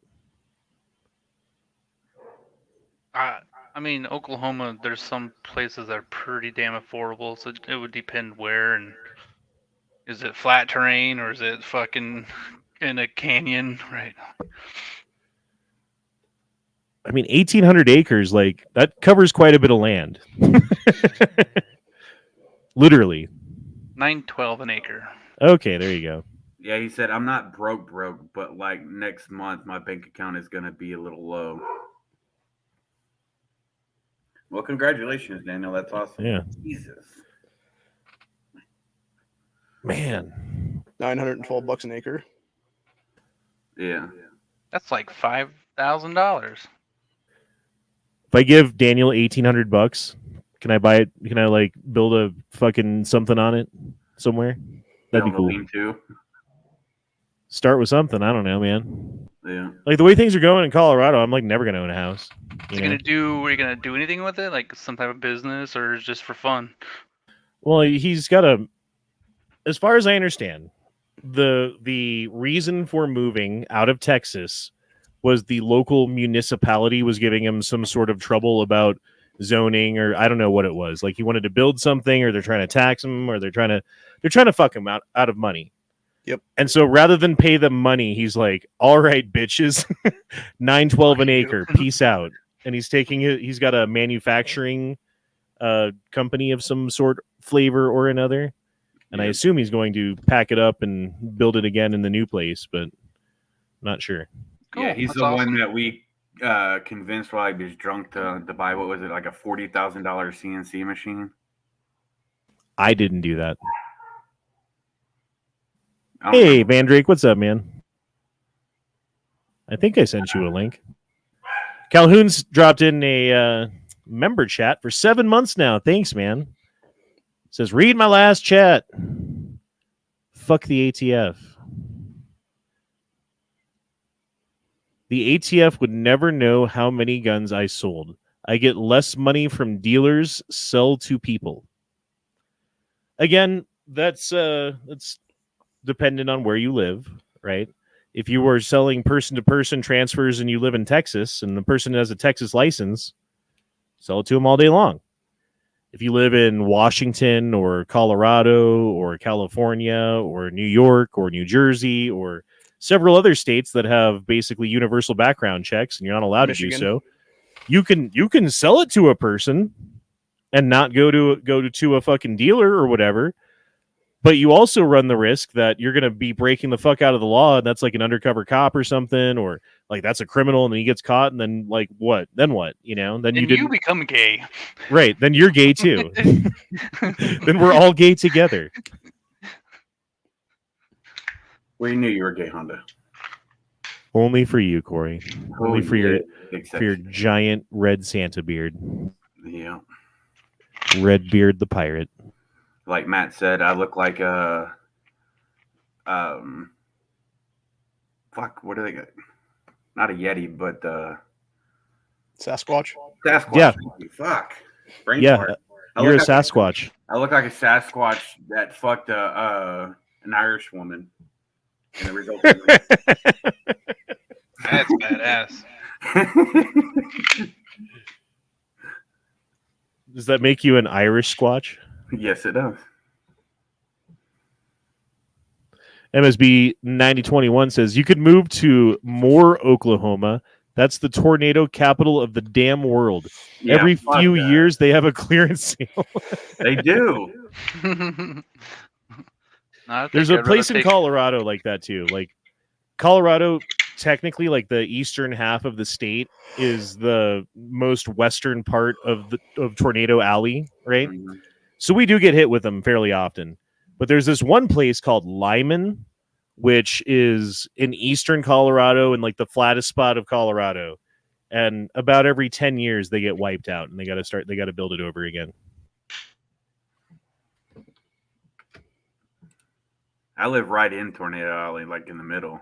I mean, Oklahoma, there's some places that are pretty damn affordable, so it would depend where. And is it flat terrain or is it fucking in a canyon? Right.
I mean, 1,800 acres, like, that covers quite a bit of land. Literally.
$9.12 an acre.
Okay, there you go.
Yeah, he said, I'm not broke, but like next month, my bank account is going to be a little low. Well, congratulations, Daniel. That's awesome.
Yeah.
Jesus.
Man.
$912 an acre.
Yeah.
That's like $5,000.
If I give Daniel $1,800, can I buy it? Can I like build a fucking something on it somewhere? That'd be cool.
Too.
Start with something. I don't know, man.
Yeah.
Like the way things are going in Colorado, I'm like never gonna own a house.
Are you gonna do anything with it? Like some type of business or just for fun?
Well, he's got a. As far as I understand, the reason for moving out of Texas was the local municipality was giving him some sort of trouble about zoning, or I don't know what it was. Like he wanted to build something, or they're trying to tax him, or they're trying to fuck him out of money.
Yep.
And so rather than pay them money, he's like, "All right, bitches, $9.12 an acre, peace out." And he's taking it. He's got a manufacturing company of some sort, flavor or another. And I assume he's going to pack it up and build it again in the new place, but I'm not sure.
Cool.
Yeah, he's
That's
the
awesome.
one that we convinced while he was drunk to buy, what was it, like a $40,000 CNC machine?
I didn't do that.
I don't
Hey,
know.
Van Drake, what's up, man? I think I sent you a link. Calhoun's dropped in a member chat for 7 months now. Thanks, man. Says, read my last chat. Fuck the ATF. The ATF would never know how many guns I sold. I get less money from dealers, sell to people. Again, that's dependent on where you live, right? If you were selling person-to-person transfers and you live in Texas and the person has a Texas license, sell it to them all day long. If you live in Washington or Colorado or California or New York or New Jersey or several other states that have basically universal background checks and you're not allowed
Michigan.
to do so, you can sell it to a person and not go to a fucking dealer or whatever. But you also run the risk that you're going to be breaking the fuck out of the law, and that's like an undercover cop or something, or like that's a criminal, and then he gets caught, and then like what? Then what? You know? Then
And you become gay.
Right. Then you're gay too. Then we're all gay together.
We knew you were gay, Honda.
Only for you, Corey. Only for your
exception.
giant red Santa beard.
Yeah.
Red Beard the pirate.
Like Matt said, I look like a fuck, what do they got? Not a Yeti, but
Sasquatch.
Sasquatch.
Yeah.
Fuck. Brain
Yeah,
fart.
you're a
look like-
Sasquatch.
I look like a Sasquatch that fucked an Irish woman. And the result
That's badass.
Does that make you an Irish Squatch?
Yes, it does.
MSB 9021 says you could move to Moore, Oklahoma. That's the tornado capital of the damn world.
Yeah,
Every
fuck
few
that.
years they have a clearance sale.
They do.
No, I
There's
think
a
I'd
place
rather
in
take-
Colorado like that too. Like Colorado, technically, like the eastern half of the state is the most western part of Tornado Alley, right?
Mhm.
So we do get hit with them fairly often. But there's this one place called Lyman, which is in eastern Colorado and like the flattest spot of Colorado. And about every 10 years they get wiped out and they got to build it over again.
I live right in Tornado Alley, like in the middle.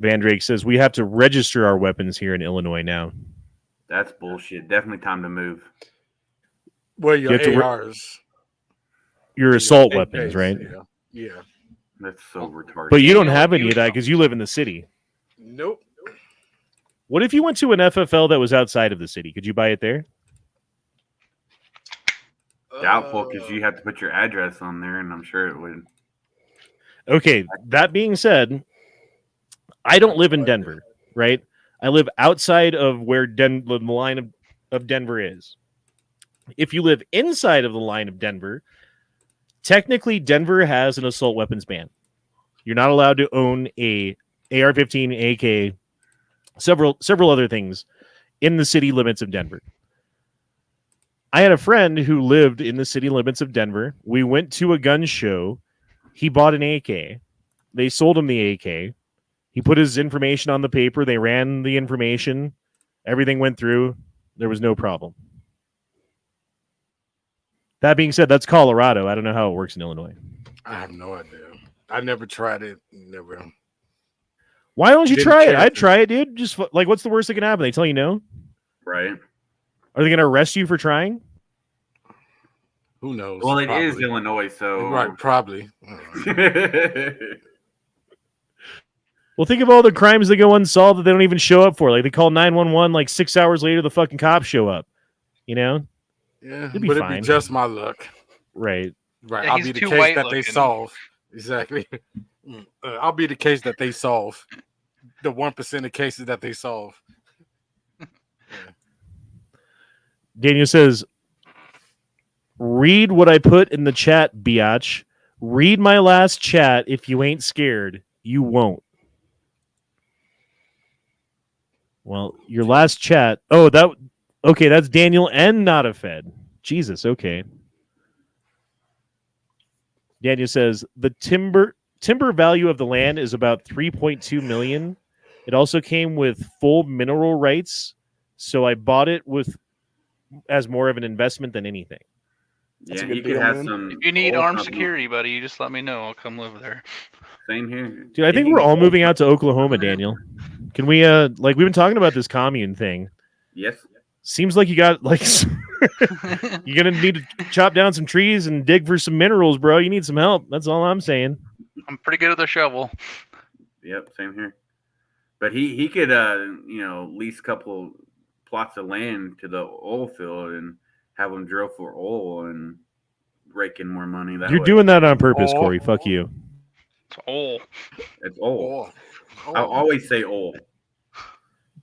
Van Drake says we have to register our weapons here in Illinois now.
That's bullshit. Definitely time to move.
Well, your
You have to
ARs.
Your assault
AKs,
weapons, right?
Yeah.
That's so retarded.
But you don't
Daniel,
have any
you-
of that because you live in the city.
Nope.
What if you went to an FFL that was outside of the city? Could you buy it there?
Doubtful, because you have to put your address on there, and I'm sure it would.
Okay, that being said, I don't live in Denver, right? I live outside of where the line of Denver is. If you live inside of the line of Denver, technically Denver has an assault weapons ban. You're not allowed to own a AR-15, AK, several other things in the city limits of Denver. I had a friend who lived in the city limits of Denver. We went to a gun show. He bought an AK. They sold him the AK. He put his information on the paper. They ran the information. Everything went through. There was no problem. That being said, that's Colorado. I don't know how it works in Illinois.
I have no idea. I never tried it. Never.
Why don't you
Didn't
try it?
care
I'd
to.
try it, dude. Just like, what's the worst that can happen? They tell you no?
Right.
Are they going to arrest you for trying?
Who knows?
Well, it is
Probably.
Illinois, so.
Right, probably.
Well, think of all the crimes that go unsolved that they don't even show up for. Like, they call 911, like 6 hours later, the fucking cops show up. You know?
Yeah,
It'd be
but
fine.
it'd be just my luck.
Right.
Right,
Yeah,
I'll
he's
be the
too
case
white
that they
looking.
solve. Exactly. I'll be the case that they solve. The 1% of cases that they solve.
Daniel says, read what I put in the chat, biatch. Read my last chat. If you ain't scared, you won't. Well, your last chat. Oh, okay, that's Daniel and not a Fed. Jesus, okay. Daniel says the timber value of the land is about 3.2 million. It also came with full mineral rights, so I bought it as more of an investment than anything.
That's
Yeah,
a good
you could
deal,
have
man.
some.
If you need
old
armed
company-
security, buddy, you just let me know. I'll come live there.
Same here.
Dude, I think we're all moving out to Oklahoma, Daniel. Can we we've been talking about this commune thing.
Yes.
Seems like you got like you're gonna need to chop down some trees and dig for some minerals, bro. You need some help. That's all I'm saying.
I'm pretty good with a shovel.
Yep. Same here. But he could lease a couple plots of land to the oil field and have them drill for oil and rake in more money. That
You're
way.
doing that on purpose,
Oh.
Corey. Fuck you.
It's oil.
It's oil.
Oh.
I always say oil.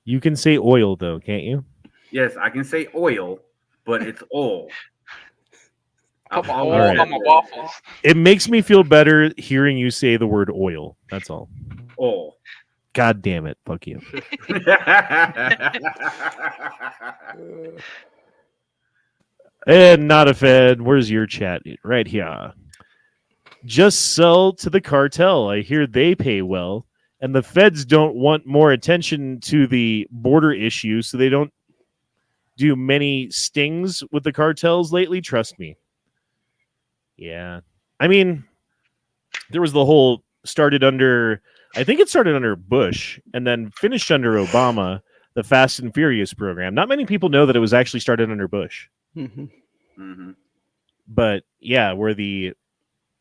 You can say oil though, can't you?
Yes, I can say oil, but it's oil.
Put my
I'll
oil
right.
on my waffles.
It makes me feel better hearing you say the word oil. That's all.
Oh.
God damn it. Fuck you. And not a Fed. Where's your chat? Right here. Just sell to the cartel. I hear they pay well. And the feds don't want more attention to the border issue, so they don't do many stings with the cartels lately. Trust me. Yeah. I mean, there was the whole started under, I think it started under Bush and then finished under Obama, the Fast and Furious program. Not many people know that it was actually started under Bush.
Mhm.
Mm-hmm.
But yeah, where the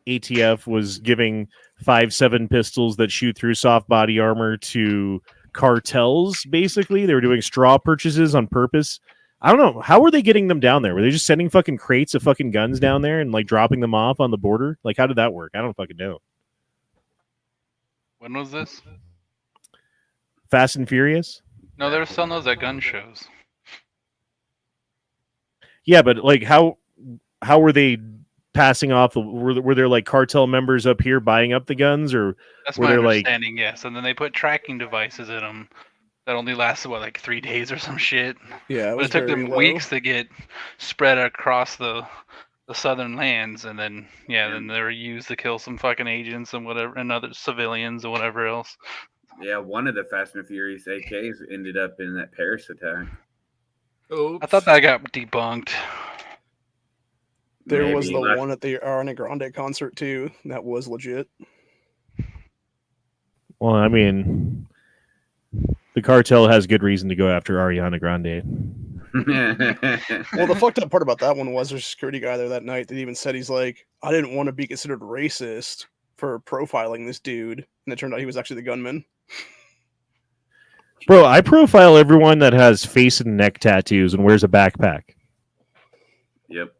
ATF was giving 5.7 pistols that shoot through soft body armor to cartels, basically. They were doing straw purchases on purpose. I don't know. How were they getting them down there? Were they just sending fucking crates of fucking guns down there and like dropping them off on the border? Like, how did that work? I don't fucking know.
When was this?
Fast and Furious?
No, they were selling those at gun shows.
Yeah, but like how were they passing off? Were there like cartel members up here buying up the guns, or
That's
were
my
there, like-
understanding, yes. And then they put tracking devices in them that only lasted, what, like 3 days or some shit?
Yeah,
But it took them weeks to get spread across the southern lands, and then then they were used to kill some fucking agents and whatever, and other civilians and whatever else.
Yeah, one of the Fast and Furious AKs ended up in that Paris attack.
Oops.
I thought that got debunked.
There was
Maybe
the
last-
one at the Ariana Grande concert too. That was legit.
Well, I mean, the cartel has good reason to go after Ariana Grande.
Well, the fucked up part about that one was there's a security guy there that night that even said he's like, I didn't want to be considered racist for profiling this dude, and it turned out he was actually the gunman.
Bro, I profile everyone that has face and neck tattoos and wears a backpack.
Yep.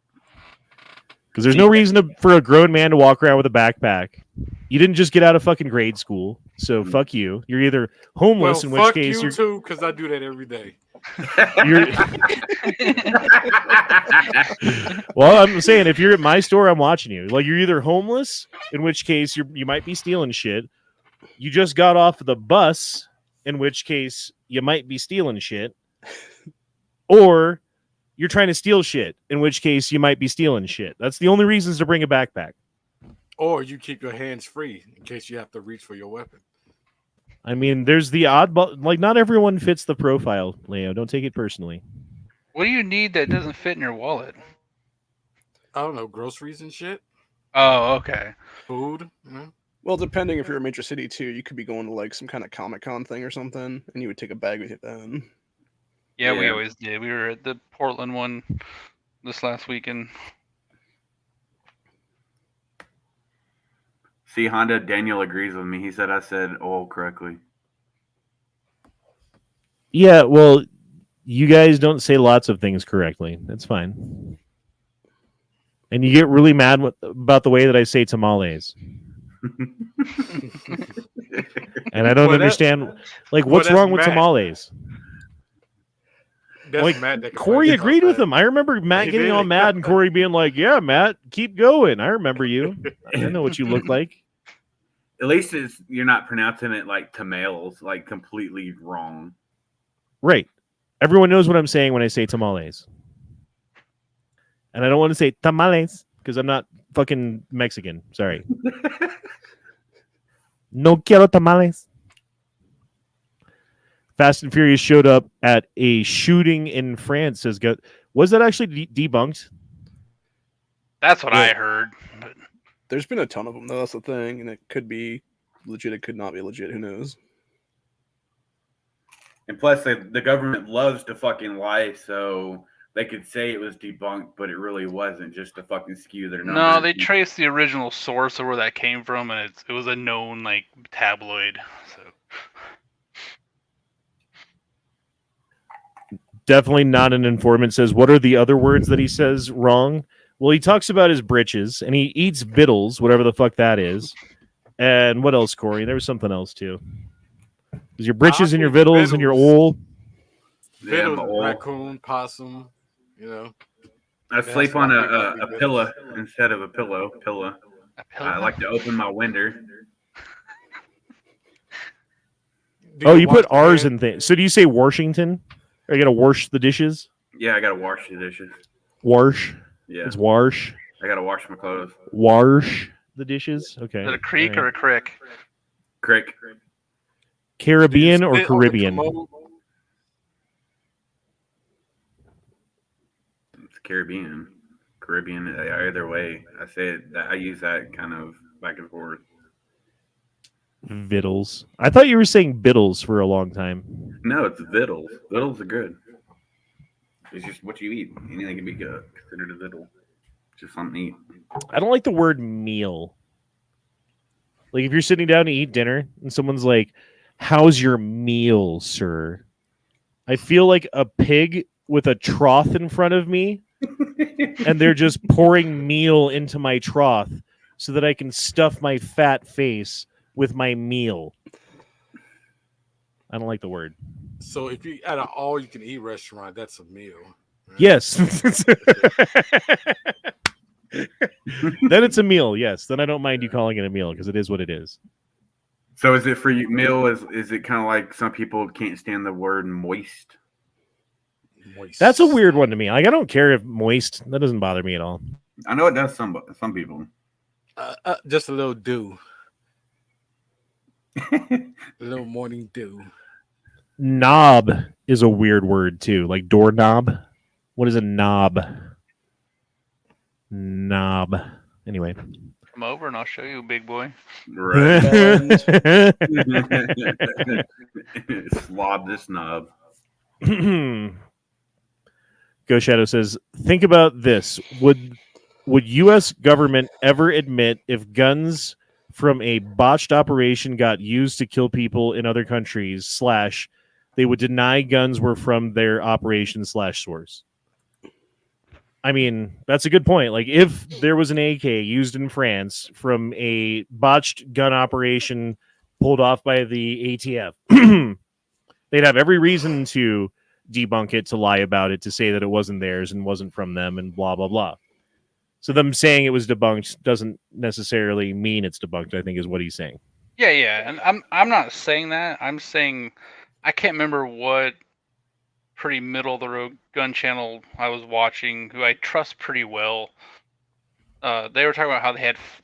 Because there's no reason for a grown man to walk around with a backpack. You didn't just get out of fucking grade school, so fuck you. You're either homeless, in which
fuck
case
you
you're
too, because I do that every day.
Well, I'm saying if you're at my store, I'm watching you. Like, you're either homeless, in which case you might be stealing shit. You just got off the bus, in which case you might be stealing shit. Or you're trying to steal shit, in which case you might be stealing shit. That's the only reasons to bring a backpack.
Or you keep your hands free in case you have to reach for your weapon.
I mean, there's the oddball. Like, not everyone fits the profile, Leo. Don't take it personally.
What do you need that doesn't fit in your wallet?
I don't know, groceries and shit,
Oh, okay.
food. You know?
Well, depending if you're a major city too, you could be going to like some kind of Comic-Con thing or something, and you would take a bag with you then.
Yeah, we
Yeah.
always did. We were at the Portland one this last weekend.
See, Honda, Daniel agrees with me. He said I said oil correctly.
Yeah, well, you guys don't say lots of things correctly. That's fine. And you get really mad about the way that I say tamales. And I don't
Well, that-
understand, like,
well,
what's
that's
wrong with
Matt.
tamales?
That's
Like,
Matt that
Corey
complains
agreed
about
with
that.
him. I remember Matt
He
getting
did.
all mad and Corey being like, yeah, Matt, keep going. I remember you. I know what you look like.
At least you're not pronouncing it like tamales, like completely wrong.
Right. Everyone knows what I'm saying when I say tamales. And I don't want to say tamales because I'm not fucking Mexican. Sorry. No quiero tamales. Fast and Furious showed up at a shooting in France. Was that actually debunked?
That's what I
Yeah.
heard. But
There's been a ton of them, though. That's the thing, and it could be legit. It could not be legit. Who knows?
And plus, the government loves to fucking lie, so they could say it was debunked, but it really wasn't, just to fucking skew their numbers.
no, they traced the original source of where that came from, and it was a known like tabloid. So
Definitely not an informant. Says, what are the other words that he says wrong? Well, he talks about his britches, and he eats vittles, whatever the fuck that is. And what else, Corey? There was something else, too. Is your britches and your vittles and your
Vittles.
oil?
Yeah,
Fiddle,
but oil.
raccoon, possum, you know.
I
That's
sleep on
why we gotta
a
be
pillow instead of a pillow.
A pillow?
I like to open my window.
Do
Oh, you
wash
put
your
R's
hands?
in things. So do you say Washington? Or you gotta wash the dishes?
Yeah, I gotta wash the dishes.
Wash.
Yeah,
It's wash.
I gotta wash my clothes.
Wash the dishes. Okay.
Is it a creek
all
or
right.
a crick?
Crick.
Caribbean
Do you
or
sit on the
Caribbean?
commode?
It's Caribbean. Either way, I say it, I use that kind of back and forth.
Vittles. I thought you were saying biddles for a long time.
No, it's vittles. Vittles are good. It's just what you eat. Anything can be good. Considered a vittle. Just something to eat.
I don't like the word meal. Like if you're sitting down to eat dinner and someone's like, "How's your meal, sir?" I feel like a pig with a trough in front of me and they're just pouring meal into my trough so that I can stuff my fat face with my meal. I don't like the word.
So if you at an all-you-can-eat restaurant, that's a meal. Right?
Yes. Then it's a meal, yes. Then I don't mind you calling it a meal because it is what it is.
So is it for you? Meal is it kind of like some people can't stand the word moist?
Moist.
That's a weird one to me. Like I don't care if moist. That doesn't bother me at all.
I know it does some people.
Just a little dew, a little morning dew.
Knob is a weird word too. Like doorknob. What is a knob? Knob. Anyway.
Come over and I'll show you, big boy.
Right.
Go
Slob this knob.
Shadow says, think about this. Would U.S. government ever admit if guns from a botched operation got used to kill people in other countries / they would deny guns were from their operation / source? I mean, that's a good point. Like, if there was an AK used in France from a botched gun operation pulled off by the ATF, they'd have every reason to debunk it, to lie about it, to say that it wasn't theirs and wasn't from them, and blah, blah, blah. So them saying it was debunked doesn't necessarily mean it's debunked, I think is what he's saying.
Yeah, and I'm not saying that. I'm saying I can't remember what pretty middle of the road gun channel I was watching, who I trust pretty well. They were talking about how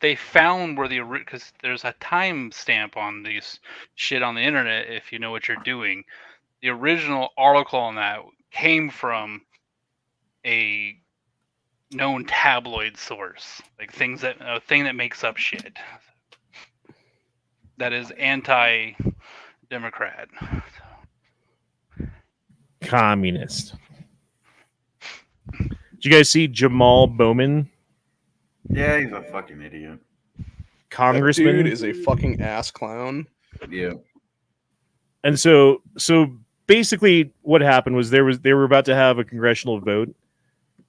they found where because there's a time stamp on these shit on the internet if you know what you're doing. The original article on that came from a known tabloid source, like a thing that makes up shit that is anti-democrat.
Communist. Did you guys see Jamal Bowman?
Yeah, he's a fucking idiot.
Congressman?
That dude is a fucking ass clown.
Yeah.
And so basically what happened was they were about to have a congressional vote,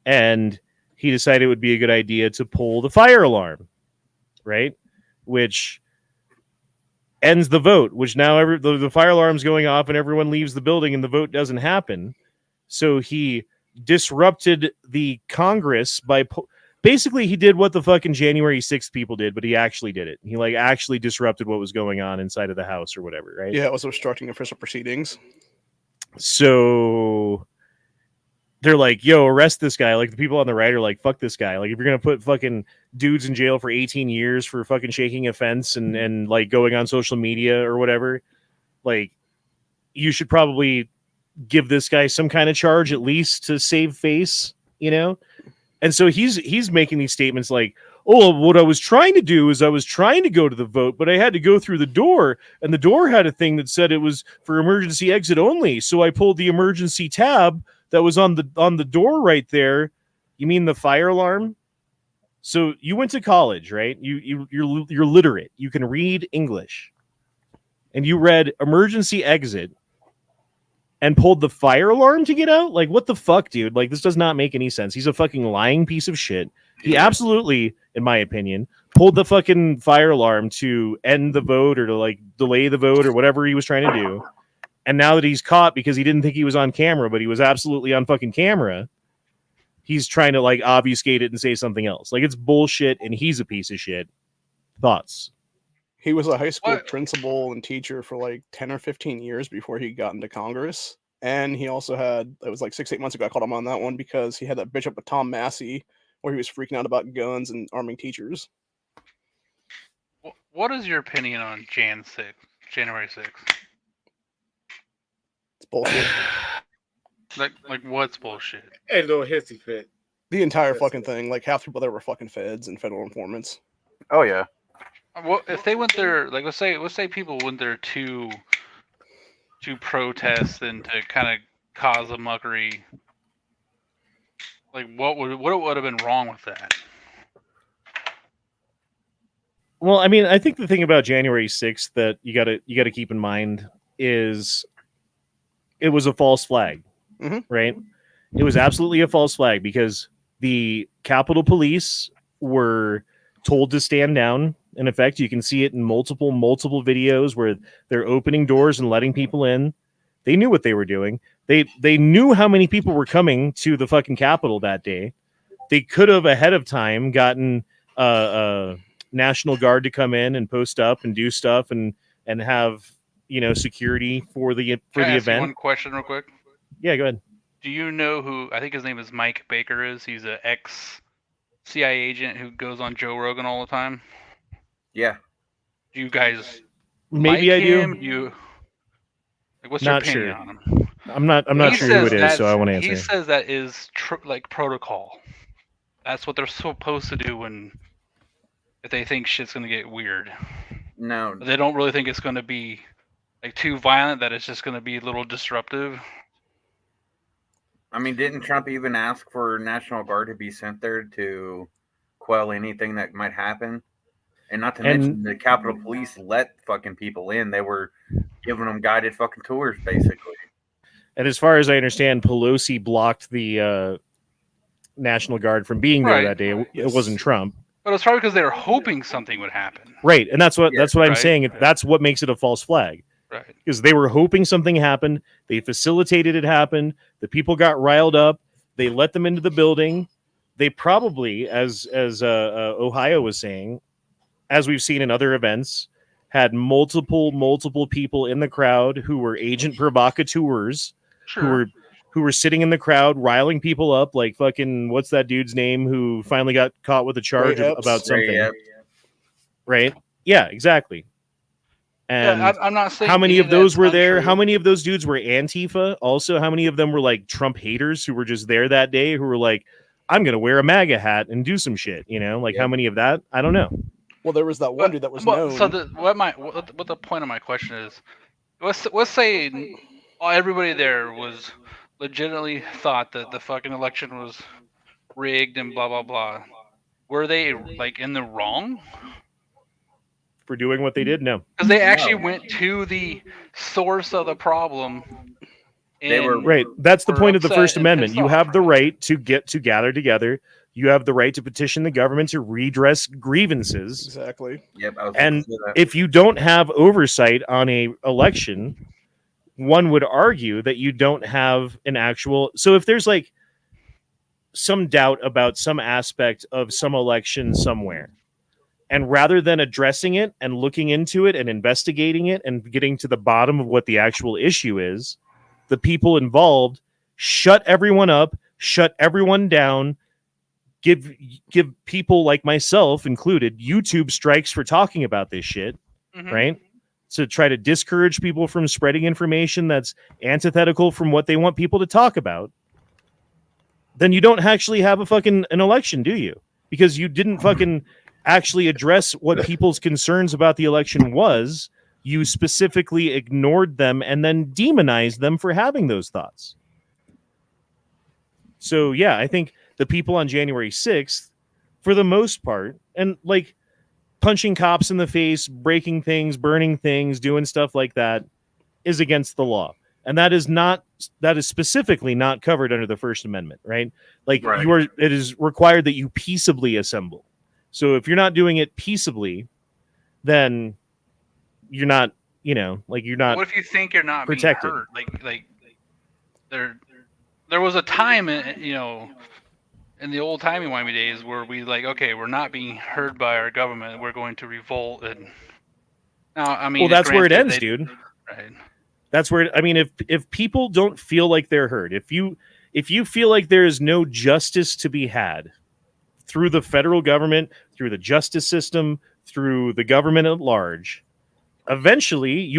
and he decided it would be a good idea to pull the fire alarm, right? Which ends the vote, which now the fire alarm's going off and everyone leaves the building and the vote doesn't happen. So he disrupted the Congress by basically he did what the fucking January 6th people did, but he actually did it. He actually disrupted what was going on inside of the House or whatever, right?
Yeah, it was obstructing official proceedings.
So they're like, yo, arrest this guy. Like the people on the right are like, fuck this guy. Like if you're going to put fucking dudes in jail for 18 years for fucking shaking a fence and like going on social media or whatever, like you should probably give this guy some kind of charge at least to save face, you know? And so he's making these statements like, oh, what I was trying to do is I was trying to go to the vote, but I had to go through the door, and the door had a thing that said it was for emergency exit only. So I pulled the emergency tab that was on the door right there. You mean the fire alarm? So you went to college, right? You're literate. You can read English, and you read emergency exit and pulled the fire alarm to get out? Like, what the fuck, dude? Like, this does not make any sense. He's a fucking lying piece of shit. He absolutely, in my opinion, pulled the fucking fire alarm to end the vote or to, like, delay the vote or whatever he was trying to do. And now that he's caught because he didn't think he was on camera, but he was absolutely on fucking camera, he's trying to like obfuscate it and say something else. Like it's bullshit, and he's a piece of shit. Thoughts?
He was a high school principal and teacher for like 10 or 15 years before he got into Congress. And he also had, it was like 6-8 months ago, I called him on that one because he had that bitch up with Tom Massey where he was freaking out about guns and arming teachers.
What is your opinion on January 6th?
It's bullshit.
Like what's bullshit?
A little hissy fit.
The entire fucking thing. Like half the people there were fucking feds and federal informants.
Oh yeah.
Well, if they went there, like let's say people went there to protest and to kind of cause a muckery, like what would have been wrong with that?
Well, I mean, I think the thing about January 6th that you gotta keep in mind is it was a false flag, right? It was absolutely a false flag because the Capitol Police were told to stand down. In effect, you can see it in multiple videos where they're opening doors and letting people in. They knew what they were doing. They knew how many people were coming to the fucking Capitol that day. They could have ahead of time gotten National Guard to come in and post up and do stuff and have security for the event.
One question real quick.
Yeah, go ahead.
Do you know who I think his name is Mike Baker is? He's an ex CIA agent who goes on Joe Rogan all the time.
Yeah.
Do you guys
maybe
like
I do?
You like what's
Not
your opinion
sure.
on him?
I'm not sure who it is, so I want to answer.
He says that is like protocol. That's what they're supposed to do if they think shit's gonna get weird.
No.
But they don't really think it's gonna be like too violent. That it's just gonna be a little disruptive.
I mean, didn't Trump even ask for National Guard to be sent there to quell anything that might happen? And not to mention the Capitol Police let fucking people in. They were giving them guided fucking tours, basically.
And as far as I understand, Pelosi blocked the National Guard from being there that day. It wasn't Trump.
But it's probably because they were hoping something would happen.
Right, and that's what I'm saying. That's what makes it a false flag.
Right.
Because they were hoping something happened. They facilitated it happen. The people got riled up. They let them into the building. They probably, as Ohio was saying, as we've seen in other events, had multiple people in the crowd who were agent provocateurs, who were sitting in the crowd riling people up, like fucking what's that dude's name who finally got caught with a charge about something. Right? Yeah, exactly. And
I'm not saying
how many of those were there? How many of those dudes were Antifa? Also, how many of them were like Trump haters who were just there that day who were like, I'm going to wear a MAGA hat and do some shit, how many of that? I don't know.
Well, there was that one dude that was known.
So what the point of my question is, let's say everybody there was legitimately thought that the fucking election was rigged and blah blah blah. Were they like in the wrong
for doing what they did? No,
because they actually went to the source of the problem.
They were
right. That's the point of the First Amendment. You have the right to gather together. You have the right to petition the government to redress grievances.
Exactly.
Yep.
And if you don't have oversight on a election, one would argue that you don't have an actual. So if there's like some doubt about some aspect of some election somewhere, and rather than addressing it and looking into it and investigating it and getting to the bottom of what the actual issue is, the people involved shut everyone up, shut everyone down, give people like myself included YouTube strikes for talking about this shit, right? To try to discourage people from spreading information that's antithetical from what they want people to talk about. Then you don't actually have an election, do you? Because you didn't fucking actually address what people's concerns about the election was. You specifically ignored them and then demonized them for having those thoughts. So, yeah, I think the people on January 6th, for the most part, and like punching cops in the face, breaking things, burning things, doing stuff like that is against the law. And that is specifically not covered under the First Amendment, right? Like it is required that you peaceably assemble. So if you're not doing it peaceably, then you're not, you're not.
What if you think you're not
protected?
Being hurt? Like there was a time, in the old timey-wimey days where we like, okay, we're not being heard by our government, we're going to revolt. And now, I mean,
Well, that's where it
granted,
ends, dude.
Right.
That's where I mean, if people don't feel like they're heard, if you feel like there is no justice to be had through the federal government, through the justice system, through the government at large, eventually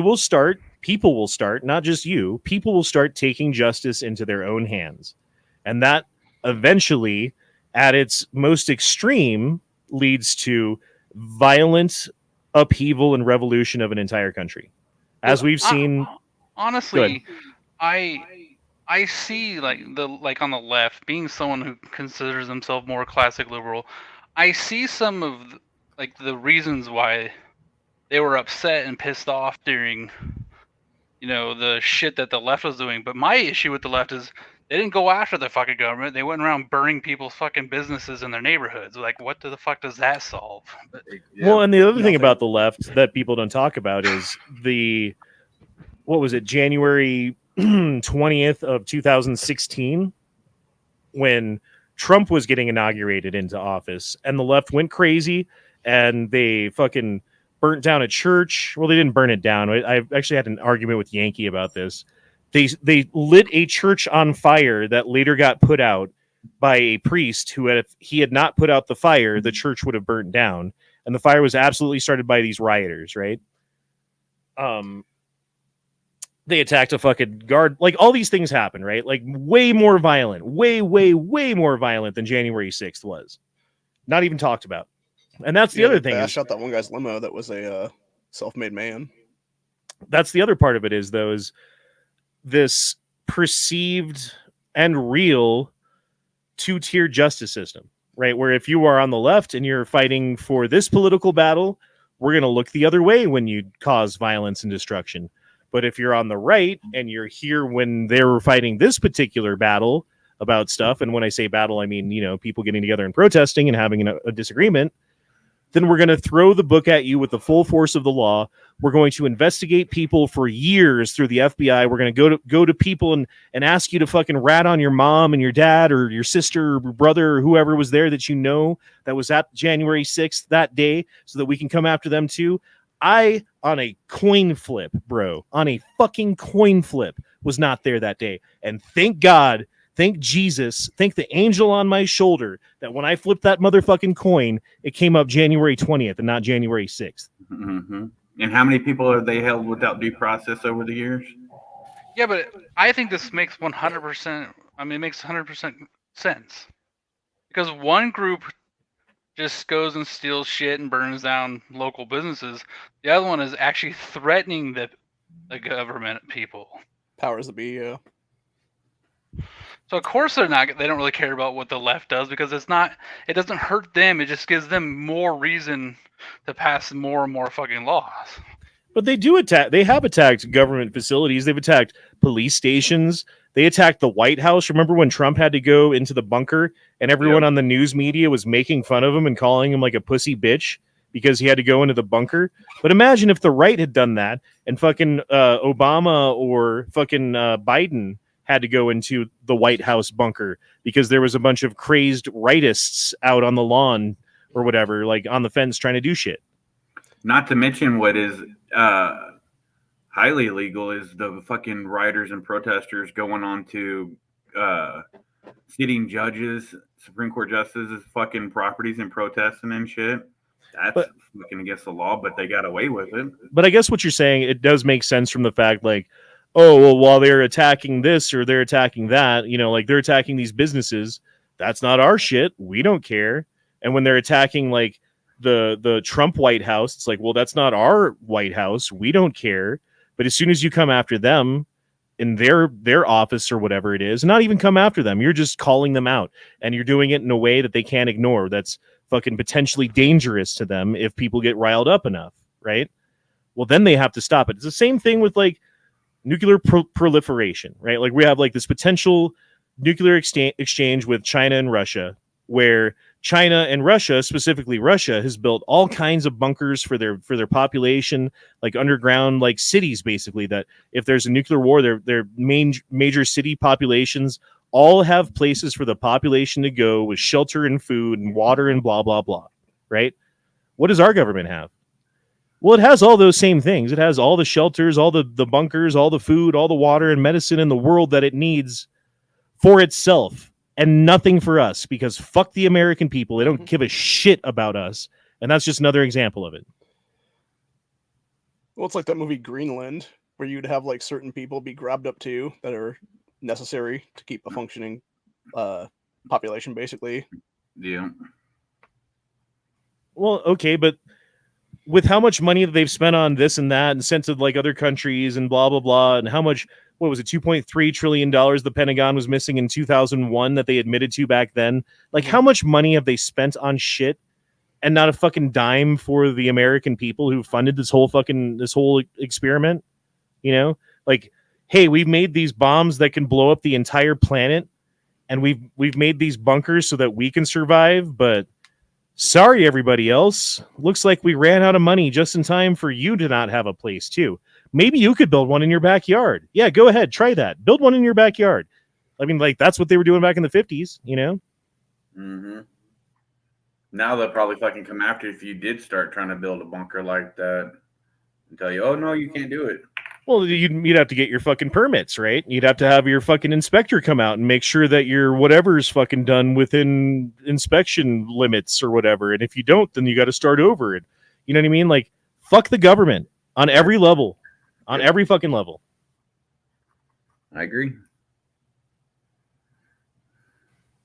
people will start, not just you, people will start taking justice into their own hands. And that eventually, at its most extreme, leads to violent upheaval and revolution of an entire country. As we've seen.
Honestly, I see like on the left, being someone who considers himself more classic liberal, I see some of the reasons why they were upset and pissed off during the shit that the left was doing. But my issue with the left is they didn't go after the fucking government. They went around burning people's fucking businesses in their neighborhoods. Like, what the fuck does that solve?
Well, and the other thing about the left that people don't talk about is what was it, January 20th of 2016, when Trump was getting inaugurated into office, and the left went crazy and they fucking burnt down a church. Well, they didn't burn it down. I actually had an argument with Yankee about this. They lit a church on fire that later got put out by a priest who, if he had not put out the fire, the church would have burnt down. And the fire was absolutely started by these rioters, right? They attacked a fucking guard. Like, all these things happen, right? Like, way more violent, way more violent than January 6th was. Not even talked about. And that's the other thing.
I shot that one guy's limo that was a self-made man.
That's the other part of it is this perceived and real two-tier justice system, right? Where if you are on the left and you're fighting for this political battle, we're going to look the other way when you cause violence and destruction. But if you're on the right and you're here when they were fighting this particular battle about stuff, and when I say battle, I mean, people getting together and protesting and having a disagreement, then we're going to throw the book at you with the full force of the law. We're going to investigate people for years through the FBI. We're going to go to people and ask you to fucking rat on your mom and your dad or your sister or brother or whoever was there that that was at January 6th that day, so that we can come after them too. On a coin flip, bro, on a fucking coin flip, was not there that day. And thank God, thank Jesus, thank the angel on my shoulder that when I flipped that motherfucking coin, it came up January 20th and not January 6th.
Mm-hmm. And how many people are they held without due process over the years?
Yeah, but I think this makes 100%. I mean, it makes 100% sense, because one group just goes and steals shit and burns down local businesses. The other one is actually threatening the government people.
Powers that be, yeah.
So of course they don't really care about what the left does, because it doesn't hurt them. It just gives them more reason to pass more and more fucking laws.
But they have attacked government facilities. They've attacked police stations. They attacked the White House. Remember when Trump had to go into the bunker and everyone on the news media was making fun of him and calling him like a pussy bitch because he had to go into the bunker? But imagine if the right had done that and fucking Obama or fucking Biden had to go into the White House bunker because there was a bunch of crazed rightists out on the lawn or whatever, like on the fence trying to do shit.
Not to mention what is highly illegal is the fucking rioters and protesters going on to sitting judges, Supreme Court justices' fucking properties and protesting and shit. That's fucking against the law, but they got away with it.
But I guess what you're saying, it does make sense from the fact, like, oh, well, while they're attacking this or they're attacking that, like they're attacking these businesses, that's not our shit. We don't care. And when they're attacking like the Trump White House, it's like, well, that's not our White House. We don't care. But as soon as you come after them in their office or whatever it is, not even come after them, you're just calling them out, and you're doing it in a way that they can't ignore. That's fucking potentially dangerous to them if people get riled up enough, right? Well, then they have to stop it. It's the same thing with like nuclear proliferation, right? Like we have like this potential nuclear exchange with China and Russia, where China and Russia, specifically Russia, has built all kinds of bunkers for their population, like underground, like cities, basically, that if there's a nuclear war, their major city populations all have places for the population to go with shelter and food and water and blah, blah, blah, right? What does our government have? Well, it has all those same things. It has all the shelters, all the bunkers, all the food, all the water and medicine in the world that it needs for itself and nothing for us, because fuck the American people. They don't give a shit about us. And that's just another example of it.
Well, it's like that movie Greenland, where you'd have like certain people be grabbed up too that are necessary to keep a functioning population, basically.
Yeah.
Well, okay, but with how much money that they've spent on this and that and sent to like other countries and blah, blah, blah, and how much, what was it, $2.3 trillion the Pentagon was missing in 2001 that they admitted to back then? Like, how much money have they spent on shit and not a fucking dime for the American people who funded this whole experiment? You know, like, hey, we've made these bombs that can blow up the entire planet, and we've made these bunkers so that we can survive, but sorry, everybody else. Looks like we ran out of money just in time for you to not have a place too. Maybe you could build one in your backyard. Yeah, go ahead, try that. Build one in your backyard. I mean, like, that's what they were doing back in the 50s, you know?
Mm-hmm. Now they'll probably fucking come after you if you did start trying to build a bunker like that and tell you, oh, no, you can't do it.
Well, you'd have to get your fucking permits, right? You'd have to have your fucking inspector come out and make sure that your whatever's fucking done within inspection limits or whatever. And if you don't, then you got to start over. And you know what I mean? Like, fuck the government on every level, on every fucking level.
I agree.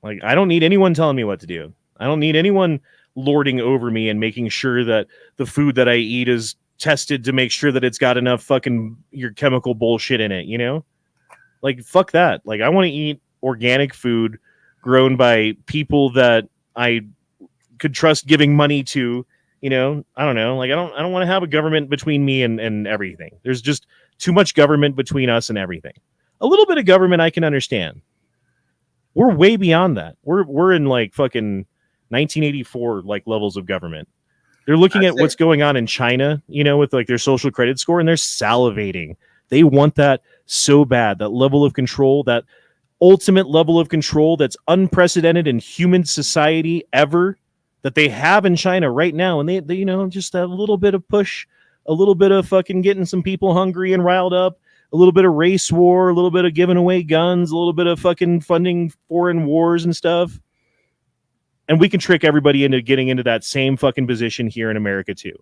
Like, I don't need anyone telling me what to do. I don't need anyone lording over me and making sure that the food that I eat is tested to make sure that it's got enough fucking your chemical bullshit in it, you know? Like, fuck that. Like, I want to eat organic food grown by people that I could trust giving money to, you know? I don't know. Like, I don't want to have a government between me and everything. There's just too much government between us and everything. A little bit of government I can understand. We're way beyond that. We're in like fucking 1984 like levels of government. They're looking at what's going on in China, you know, with like their social credit score, and they're salivating. They want that so bad, that level of control, that ultimate level of control that's unprecedented in human society ever, that they have in China right now. And they you know, just a little bit of push, a little bit of fucking getting some people hungry and riled up, a little bit of race war, a little bit of giving away guns, a little bit of fucking funding foreign wars and stuff. And we can trick everybody into getting into that same fucking position here in America too.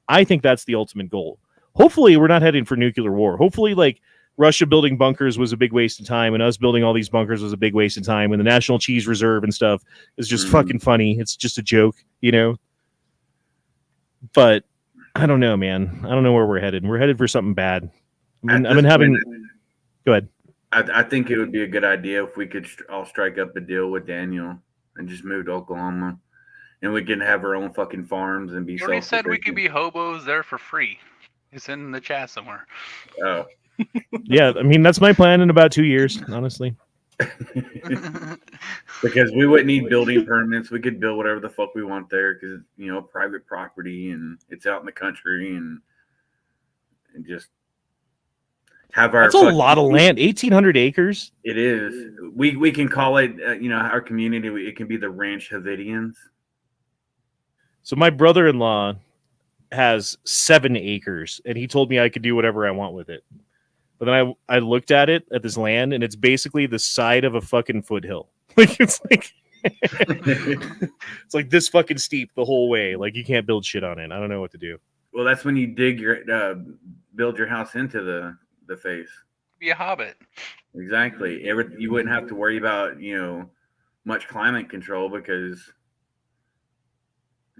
I think that's the ultimate goal. Hopefully we're not heading for nuclear war. Hopefully, like, Russia building bunkers was a big waste of time, and us building all these bunkers was a big waste of time, and the National Cheese Reserve and stuff is just fucking funny. It's just a joke, you know? But I don't know, man. I don't know where we're headed. We're headed for something bad. I've been having... Go ahead.
I think it would be a good idea if we could all strike up a deal with Daniel and just move to Oklahoma, and we can have our own fucking farms and be.
You already said we could be hobos there for free. It's in the chat somewhere.
Oh,
yeah. I mean, that's my plan in about 2 years, honestly.
Because we wouldn't need building permits. We could build whatever the fuck we want there because, you know, private property and it's out in the country and just have our.
That's a lot of land. 1,800 acres.
It is. We can call it, you know, our community. It can be the Ranch Havidians.
So my brother-in-law has 7 acres, and he told me I could do whatever I want with it. But then I looked at this land, and it's basically the side of a fucking foothill. Like, it's like it's like this fucking steep the whole way. Like, you can't build shit on it. I don't know what to do.
Well, that's when you dig your build your house into the face.
Be a hobbit.
Exactly. You wouldn't have to worry about, you know, much climate control because,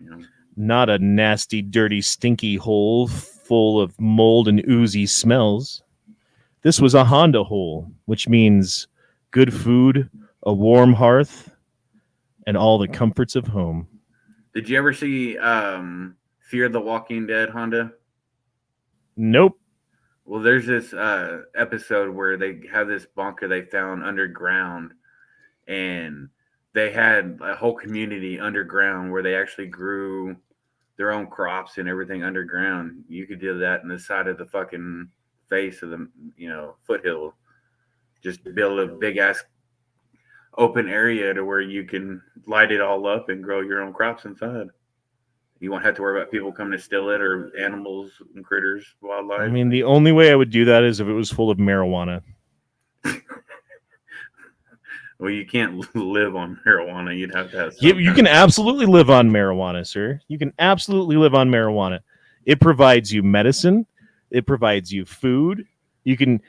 you know.
Not a nasty, dirty, stinky hole full of mold and oozy smells. This was a Honda hole, which means good food, a warm hearth, and all the comforts of home.
Did you ever see Fear the Walking Dead, Honda?
Nope.
Well, there's this episode where they have this bunker they found underground, and they had a whole community underground where they actually grew their own crops and everything underground. You could do that in the side of the fucking face of the, you know, foothill. Just build a big ass open area to where you can light it all up and grow your own crops inside. You won't have to worry about people coming to steal it or animals and critters, wildlife.
I mean, the only way I would do that is if it was full of marijuana.
Well, you can't live on marijuana. You'd have to have.
You can absolutely live on marijuana, sir. You can absolutely live on marijuana. It provides you medicine. It provides you food. You can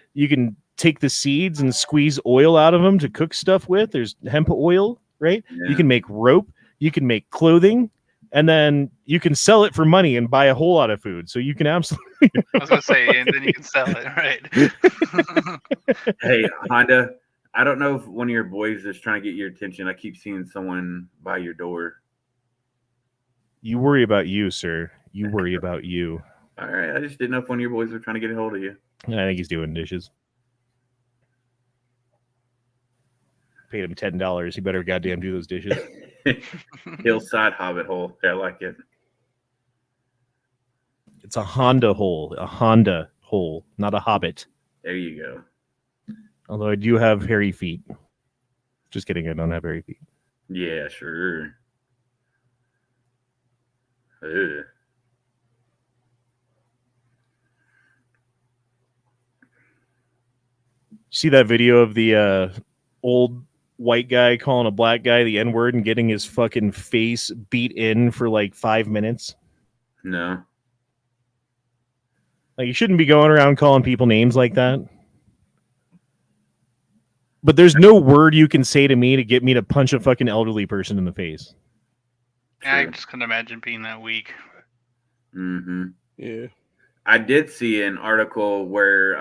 take the seeds and squeeze oil out of them to cook stuff with. There's hemp oil, right?
Yeah.
You can make rope. You can make clothing. And then you can sell it for money and buy a whole lot of food. So you can absolutely.
I was gonna say, and then you can sell it, right?
Hey, Honda, I don't know if one of your boys is trying to get your attention. I keep seeing someone by your door.
You worry about you, sir. You worry about you.
All right, I just didn't know if one of your boys were trying to get a hold of you.
I think he's doing dishes. Paid him $10. He better goddamn do those dishes.
Hillside Hobbit hole. I like it.
It's a Honda hole, not a Hobbit.
There you go.
Although I do have hairy feet. Just kidding, I don't have hairy feet.
Yeah, sure. Ugh.
See that video of the old white guy calling a black guy the N-word and getting his fucking face beat in for like 5 minutes?
No.
Like, you shouldn't be going around calling people names like that. But there's no word you can say to me to get me to punch a fucking elderly person in the face.
I just couldn't imagine being that weak.
Mm-hmm.
Yeah.
I did see an article where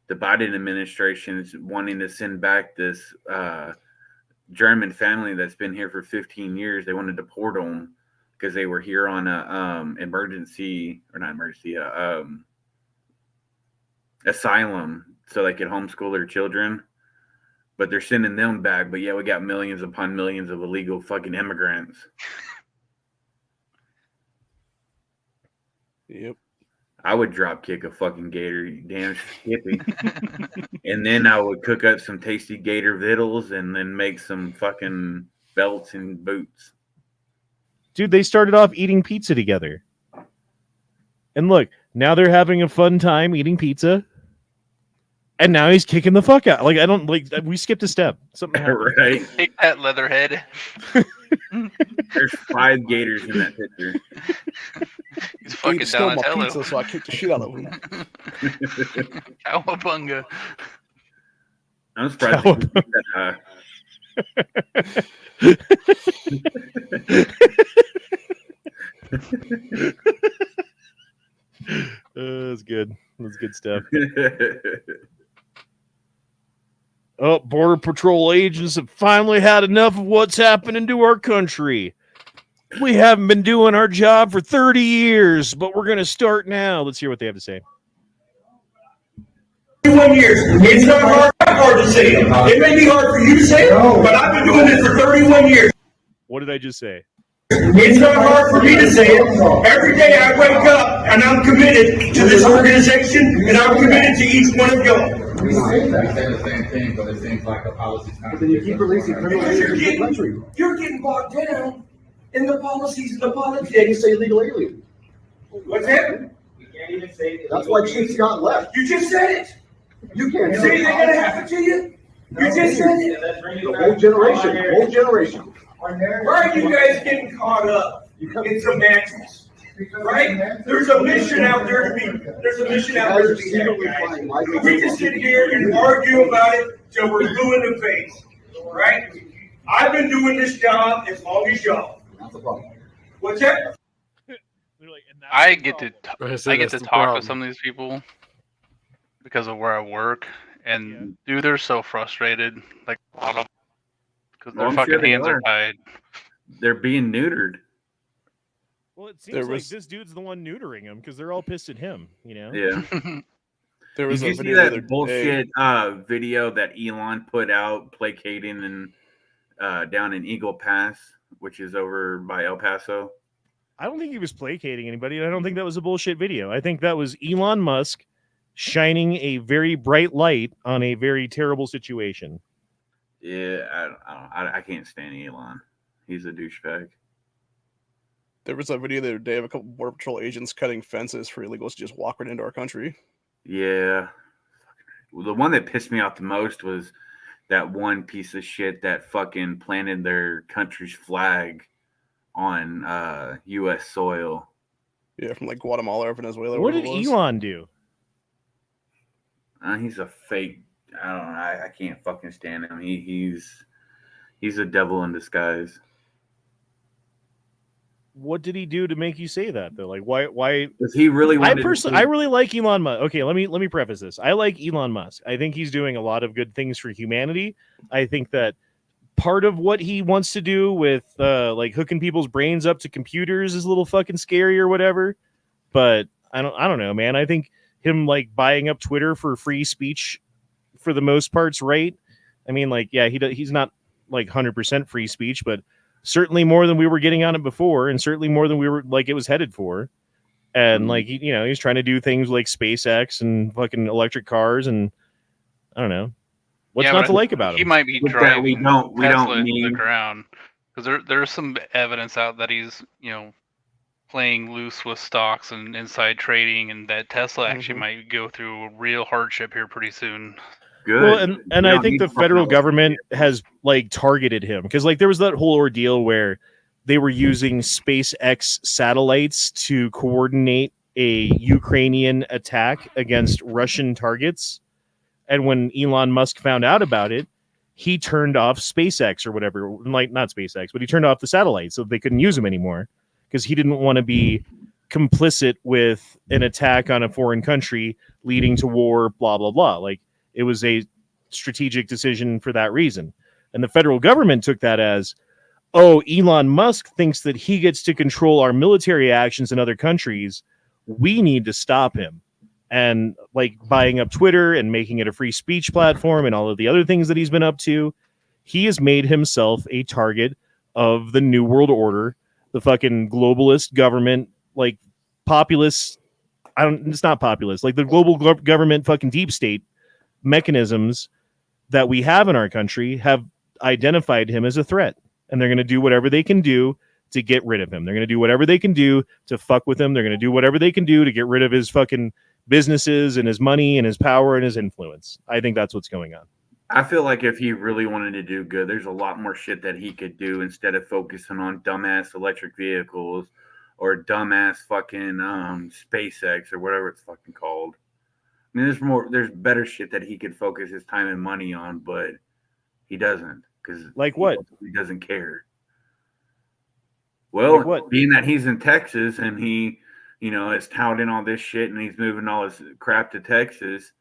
the Biden administration is wanting to send back this German family that's been here for 15 years. They want to deport them because they were here on a asylum so they could homeschool their children. But they're sending them back. But yeah, we got millions upon millions of illegal fucking immigrants.
Yep.
I would drop kick a fucking gator, you damn skippy. And then I would cook up some tasty gator vittles and then make some fucking belts and boots.
Dude, they started off eating pizza together. And look, now they're having a fun time eating pizza. And now he's kicking the fuck out. Like, I don't like. We skipped a step. Something happened.
Right?
Take that, Leatherhead.
There's 5 gators in that picture.
He's fucking
Dude stole my
Donatello.
pizza, so I kicked the shit out of him.
Cowabunga.
I'm surprised he didn't get that
That's good. That's good stuff.
high.
Oh, Border Patrol agents have finally had enough of what's happening to our country. We haven't been doing our job for 30 years, but we're going to start now. Let's hear what they have to say.
31 years. It's not hard to say it. It may be hard for you to say it, but I've been doing this for 31 years.
What did I just say?
It's not hard for me to say it. Every day I wake up and I'm committed to this organization and I'm committed to each one of y'all.
We say the same thing, but it seems like the policy's kind of.
Then you keep releasing criminals
Because
in the country.
you're getting bogged down in the policies and the
You
politics.
can't even say illegal alien.
What's that?
We can't even say.
That's why Chief Scott left.
You just said it.
You can't
You
say
say they're gonna happen to you? You just said it.
The whole generation.
Why are you guys getting caught up in semantics? Right? There's a mission out there to be. There's a mission out there to be had, guys. We just sit here and argue about it till we're blue in the face. Right? I've been doing this job as long as y'all.
That's the problem.
What's that?
I get to
Go ahead,
I
say
get
that's
to
the
talk
problem.
with some of these people because of where I work, and dude, they're so frustrated. Like a lot of because their
Well, I'm
fucking
sure they
hands are
are.
tied.
They're being neutered.
Well, it seems
There
like
was-
this dude's the one neutering him because they're all pissed at him, you know?
Yeah.
There was
Did
a
you see
video the other
that
day.
bullshit video that Elon put out placating and down in Eagle Pass, which is over by El Paso?
I don't think he was placating anybody. And I don't think that was a bullshit video. I think that was Elon Musk shining a very bright light on a very terrible situation.
Yeah, I can't stand Elon. He's a douchebag.
There was a video the other day of a couple Border Patrol agents cutting fences for illegals to just walk right into our country.
Yeah. The one that pissed me off the most was that one piece of shit that fucking planted their country's flag on U.S. soil.
Yeah, from like Guatemala or Venezuela.
What did Elon do?
He's a fake. I don't know. I can't fucking stand him. He's a devil in disguise.
What did he do to make you say that though? Like why
Does he really want
I really like Elon Musk. Okay, let me preface this. I like Elon Musk. I think he's doing a lot of good things for humanity. I think that part of what he wants to do with like hooking people's brains up to computers is a little fucking scary or whatever. But I don't know, man. I think him like buying up Twitter for free speech for the most part's right. I mean, like, yeah, he's not like 100% free speech, but certainly more than we were getting on it before, and certainly more than we were like it was headed for. And like, he's trying to do things like SpaceX and fucking electric cars, and I don't know what's not to like about him.
He might be driving
we don't
Tesla
need
into the ground, because there's some evidence out that he's playing loose with stocks and inside trading, and that Tesla actually might go through real hardship here pretty soon.
Good.
Well, and I think the federal government has like targeted him, because like there was that whole ordeal where they were using SpaceX satellites to coordinate a Ukrainian attack against Russian targets. And when Elon Musk found out about it, he turned off SpaceX or whatever, like not SpaceX, but he turned off the satellites so they couldn't use them anymore, because he didn't want to be complicit with an attack on a foreign country leading to war, blah, blah, blah. Like, it was a strategic decision for that reason. And the federal government took that as, oh, Elon Musk thinks that he gets to control our military actions in other countries. We need to stop him. And like buying up Twitter and making it a free speech platform and all of the other things that he's been up to, he has made himself a target of the New World Order, the fucking globalist government, like populist. It's not populist, like the global government fucking deep state mechanisms that we have in our country have identified him as a threat, and they're going to do whatever they can do to get rid of him. They're going to do whatever they can do to fuck with him. They're going to do whatever they can do to get rid of his fucking businesses and his money and his power and his influence. I think that's what's going on.
I feel like if he really wanted to do good, there's a lot more shit that he could do instead of focusing on dumbass electric vehicles or dumbass fucking SpaceX or whatever it's fucking called. I mean, there's better shit that he could focus his time and money on, but he doesn't, because
like what?
He doesn't care. Well,
like what?
Being that he's in Texas and he, is touting all this shit and he's moving all this crap to Texas,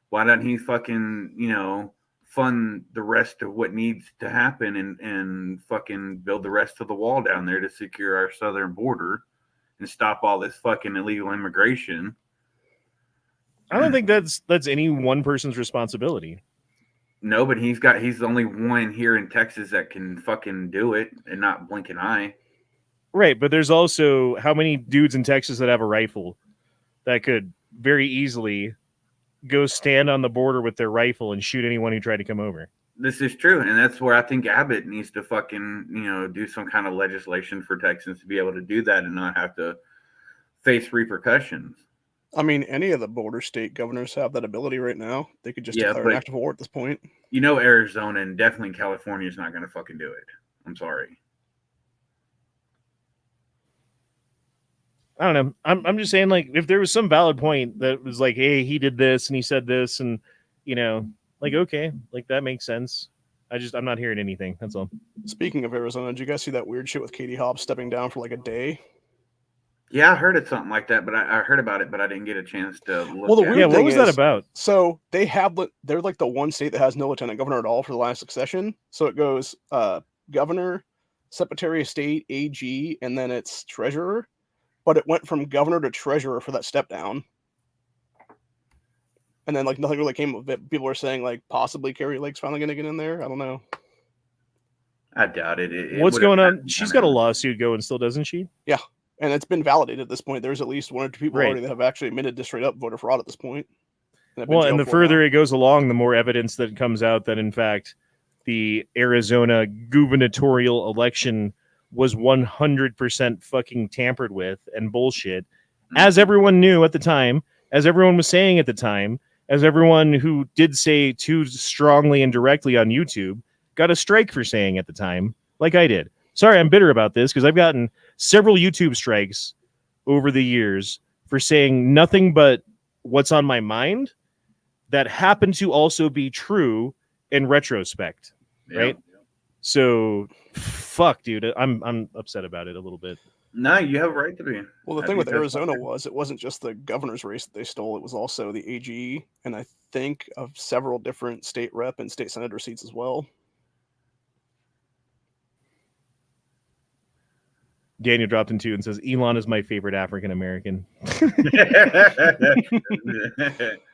why doesn't he fucking, fund the rest of what needs to happen and fucking build the rest of the wall down there to secure our southern border and stop all this fucking illegal immigration?
I don't think that's any one person's responsibility.
No, but he's the only one here in Texas that can fucking do it and not blink an eye.
Right, but there's also how many dudes in Texas that have a rifle that could very easily go stand on the border with their rifle and shoot anyone who tried to come over.
This is true, and that's where I think Abbott needs to fucking, do some kind of legislation for Texans to be able to do that and not have to face repercussions.
I mean, any of the border state governors have that ability right now. They could just declare an act of war at this point.
Arizona and definitely California is not going to fucking do it. I'm sorry.
I don't know. I'm just saying, like, if there was some valid point that was like, hey, he did this and he said this, and like, okay, like that makes sense. I'm not hearing anything. That's all.
Speaking of Arizona, did you guys see that weird shit with Katie Hobbs stepping down for like a day?
Yeah, I heard it's something like that, but I heard about it, but I didn't get a chance to look.
Well, the weird
yeah,
thing
what was
is,
that about?
So they're like the one state that has no lieutenant governor at all for the last succession. So it goes governor, secretary of state, AG, and then it's treasurer. But it went from governor to treasurer for that step down. And then like nothing really came of it. People were saying like possibly Carrie Lake's finally going to get in there. I don't know.
I doubt it.
What's going on? She's got a lawsuit going still, doesn't she?
Yeah. And it's been validated at this point. There's at least one or two people already that have actually admitted to straight up voter fraud at this point.
And the further it goes along, the more evidence that comes out that in fact the Arizona gubernatorial election was 100% fucking tampered with and bullshit, as everyone knew at the time, as everyone was saying at the time, as everyone who did say too strongly and directly on YouTube got a strike for saying at the time, like I did. Sorry, I'm bitter about this because I've gotten several YouTube strikes over the years for saying nothing but what's on my mind that happened to also be true in retrospect, right? So, fuck, dude, I'm upset about it a little bit.
No, you have a right to be.
Well, the thing with Arizona was it wasn't just the governor's race that they stole; it was also the AG and I think of several different state rep and state senator seats as well.
Daniel dropped in two and says Elon is my favorite African American.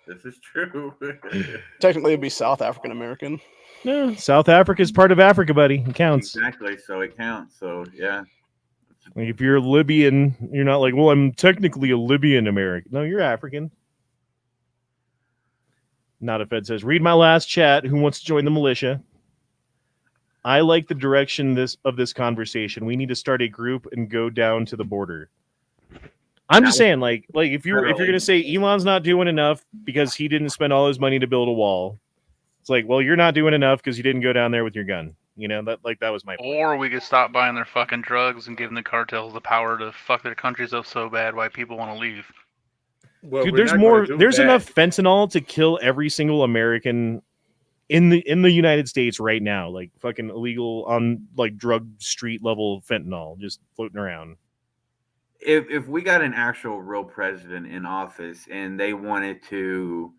This is true.
Technically, it'd be South African American.
No, South Africa is part of Africa, buddy. It counts.
Exactly, so it counts. So yeah.
Like if you're Libyan, you're not like, well, I'm technically a Libyan American. No, you're African. Not a Fed says, read my last chat. Who wants to join the militia? I like the direction of this conversation. We need to start a group and go down to the border. I'm just saying, like if you're gonna say Elon's not doing enough because he didn't spend all his money to build a wall, it's like, well, you're not doing enough because you didn't go down there with your gun. You know, that was my point.
Or we could stop buying their fucking drugs and giving the cartels the power to fuck their countries up so bad why people want to leave.
Well,
dude,
we're
there's
not
more.
gonna do
There's
that.
enough fentanyl to kill every single American in the United States right now. Like fucking illegal on like drug street level fentanyl just floating around.
If we got an actual real president in office and they wanted to,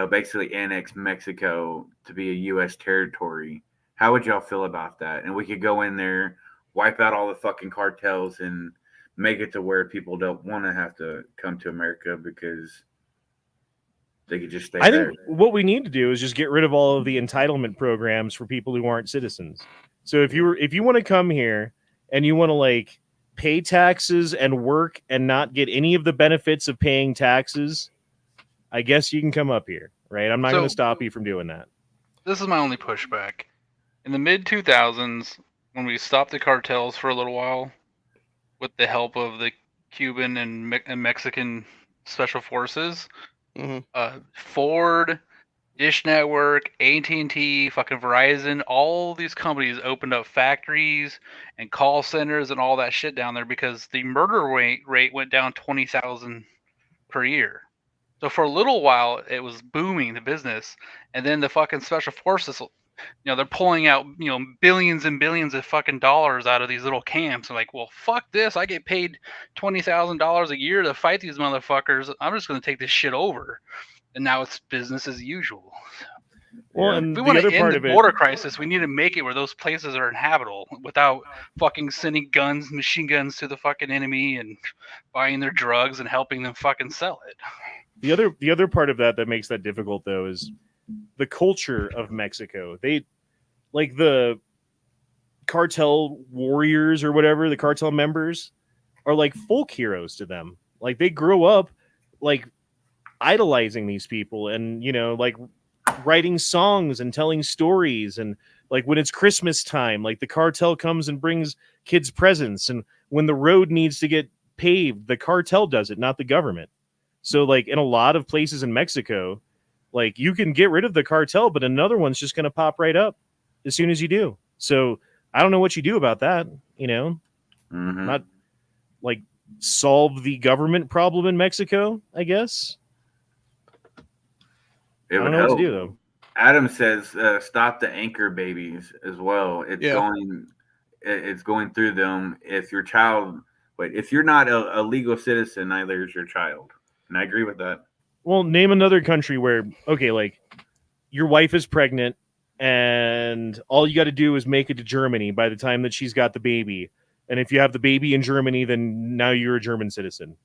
basically annex Mexico to be a U.S. territory, how would y'all feel about that? And we could go in there, wipe out all the fucking cartels, and make it to where people don't want to have to come to America because they could just stay
I
there.
think what we need to do is just get rid of all of the entitlement programs for people who aren't citizens. So if you want to come here and you want to like pay taxes and work and not get any of the benefits of paying taxes, I guess you can come up here, right? I'm not going to stop you from doing that.
This is my only pushback. In the mid 2000s, when we stopped the cartels for a little while, with the help of the Cuban and Mexican special forces, Ford, Dish Network, AT&T, fucking Verizon, all these companies opened up factories and call centers and all that shit down there because the murder rate went down 20,000 per year. So for a little while, it was booming, the business. And then the fucking special forces, they're pulling out, billions and billions of fucking dollars out of these little camps. I'm like, well, fuck this. I get paid $20,000 a year to fight these motherfuckers. I'm just going to take this shit over. And now it's business as usual.
Well, and
if we
the
want
other
to end
part
the
of it,
border crisis, we need to make it where those places are inhabitable without fucking sending guns, machine guns to the fucking enemy and buying their drugs and helping them fucking sell it.
The other part of that makes that difficult though is the culture of Mexico. They like the cartel warriors or whatever, the cartel members are like folk heroes to them. Like they grow up like idolizing these people and like writing songs and telling stories, and like when it's Christmas time, like the cartel comes and brings kids presents, and when the road needs to get paved, the cartel does it, not the government. So like in a lot of places in Mexico, like you can get rid of the cartel, but another one's just going to pop right up as soon as you do. So I don't know what you do about that, not like solve the government problem in Mexico, I guess.
I
don't know what to do though.
Adam says stop the anchor babies as well. It's going through them. If you're not a legal citizen, neither is your child. And I agree with that.
Well, name another country where, okay, like your wife is pregnant and all you got to do is make it to Germany by the time that she's got the baby. And if you have the baby in Germany, then now you're a German citizen.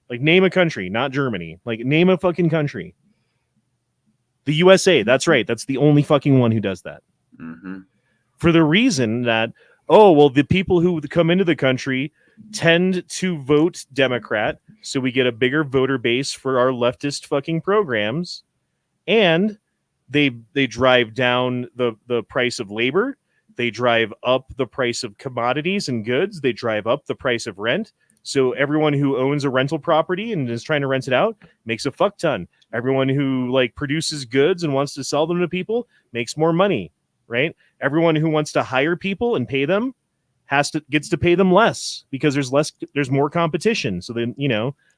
Like name a country, not Germany. Like name a fucking country. The USA, that's right. That's the only fucking one who does that. For the reason that, the people who come into the country tend to vote Democrat, so we get a bigger voter base for our leftist fucking programs, and they drive down the price of labor. They drive up the price of commodities and goods. They drive up the price of rent. So everyone who owns a rental property and is trying to rent it out makes a fuck ton. Everyone who like produces goods and wants to sell them to people makes more money, right? Everyone who wants to hire people and pay them gets to pay them less because there's more competition. So then,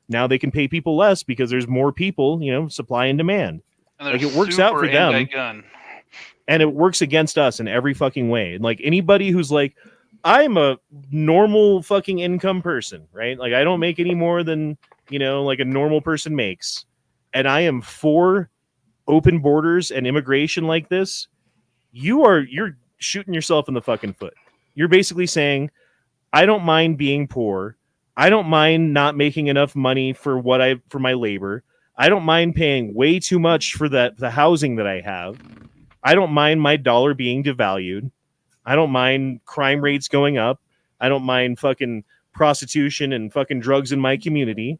now they can pay people less because there's more people, supply and demand.
And
like it works out for them.
Anti-gun.
And it works against us in every fucking way. And like anybody who's like, I'm a normal fucking income person, right? Like I don't make any more than, like a normal person makes. And I am for open borders and immigration like this. You're shooting yourself in the fucking foot. You're basically saying, I don't mind being poor. I don't mind not making enough money for my labor. I don't mind paying way too much for the housing that I have. I don't mind my dollar being devalued. I don't mind crime rates going up. I don't mind fucking prostitution and fucking drugs in my community.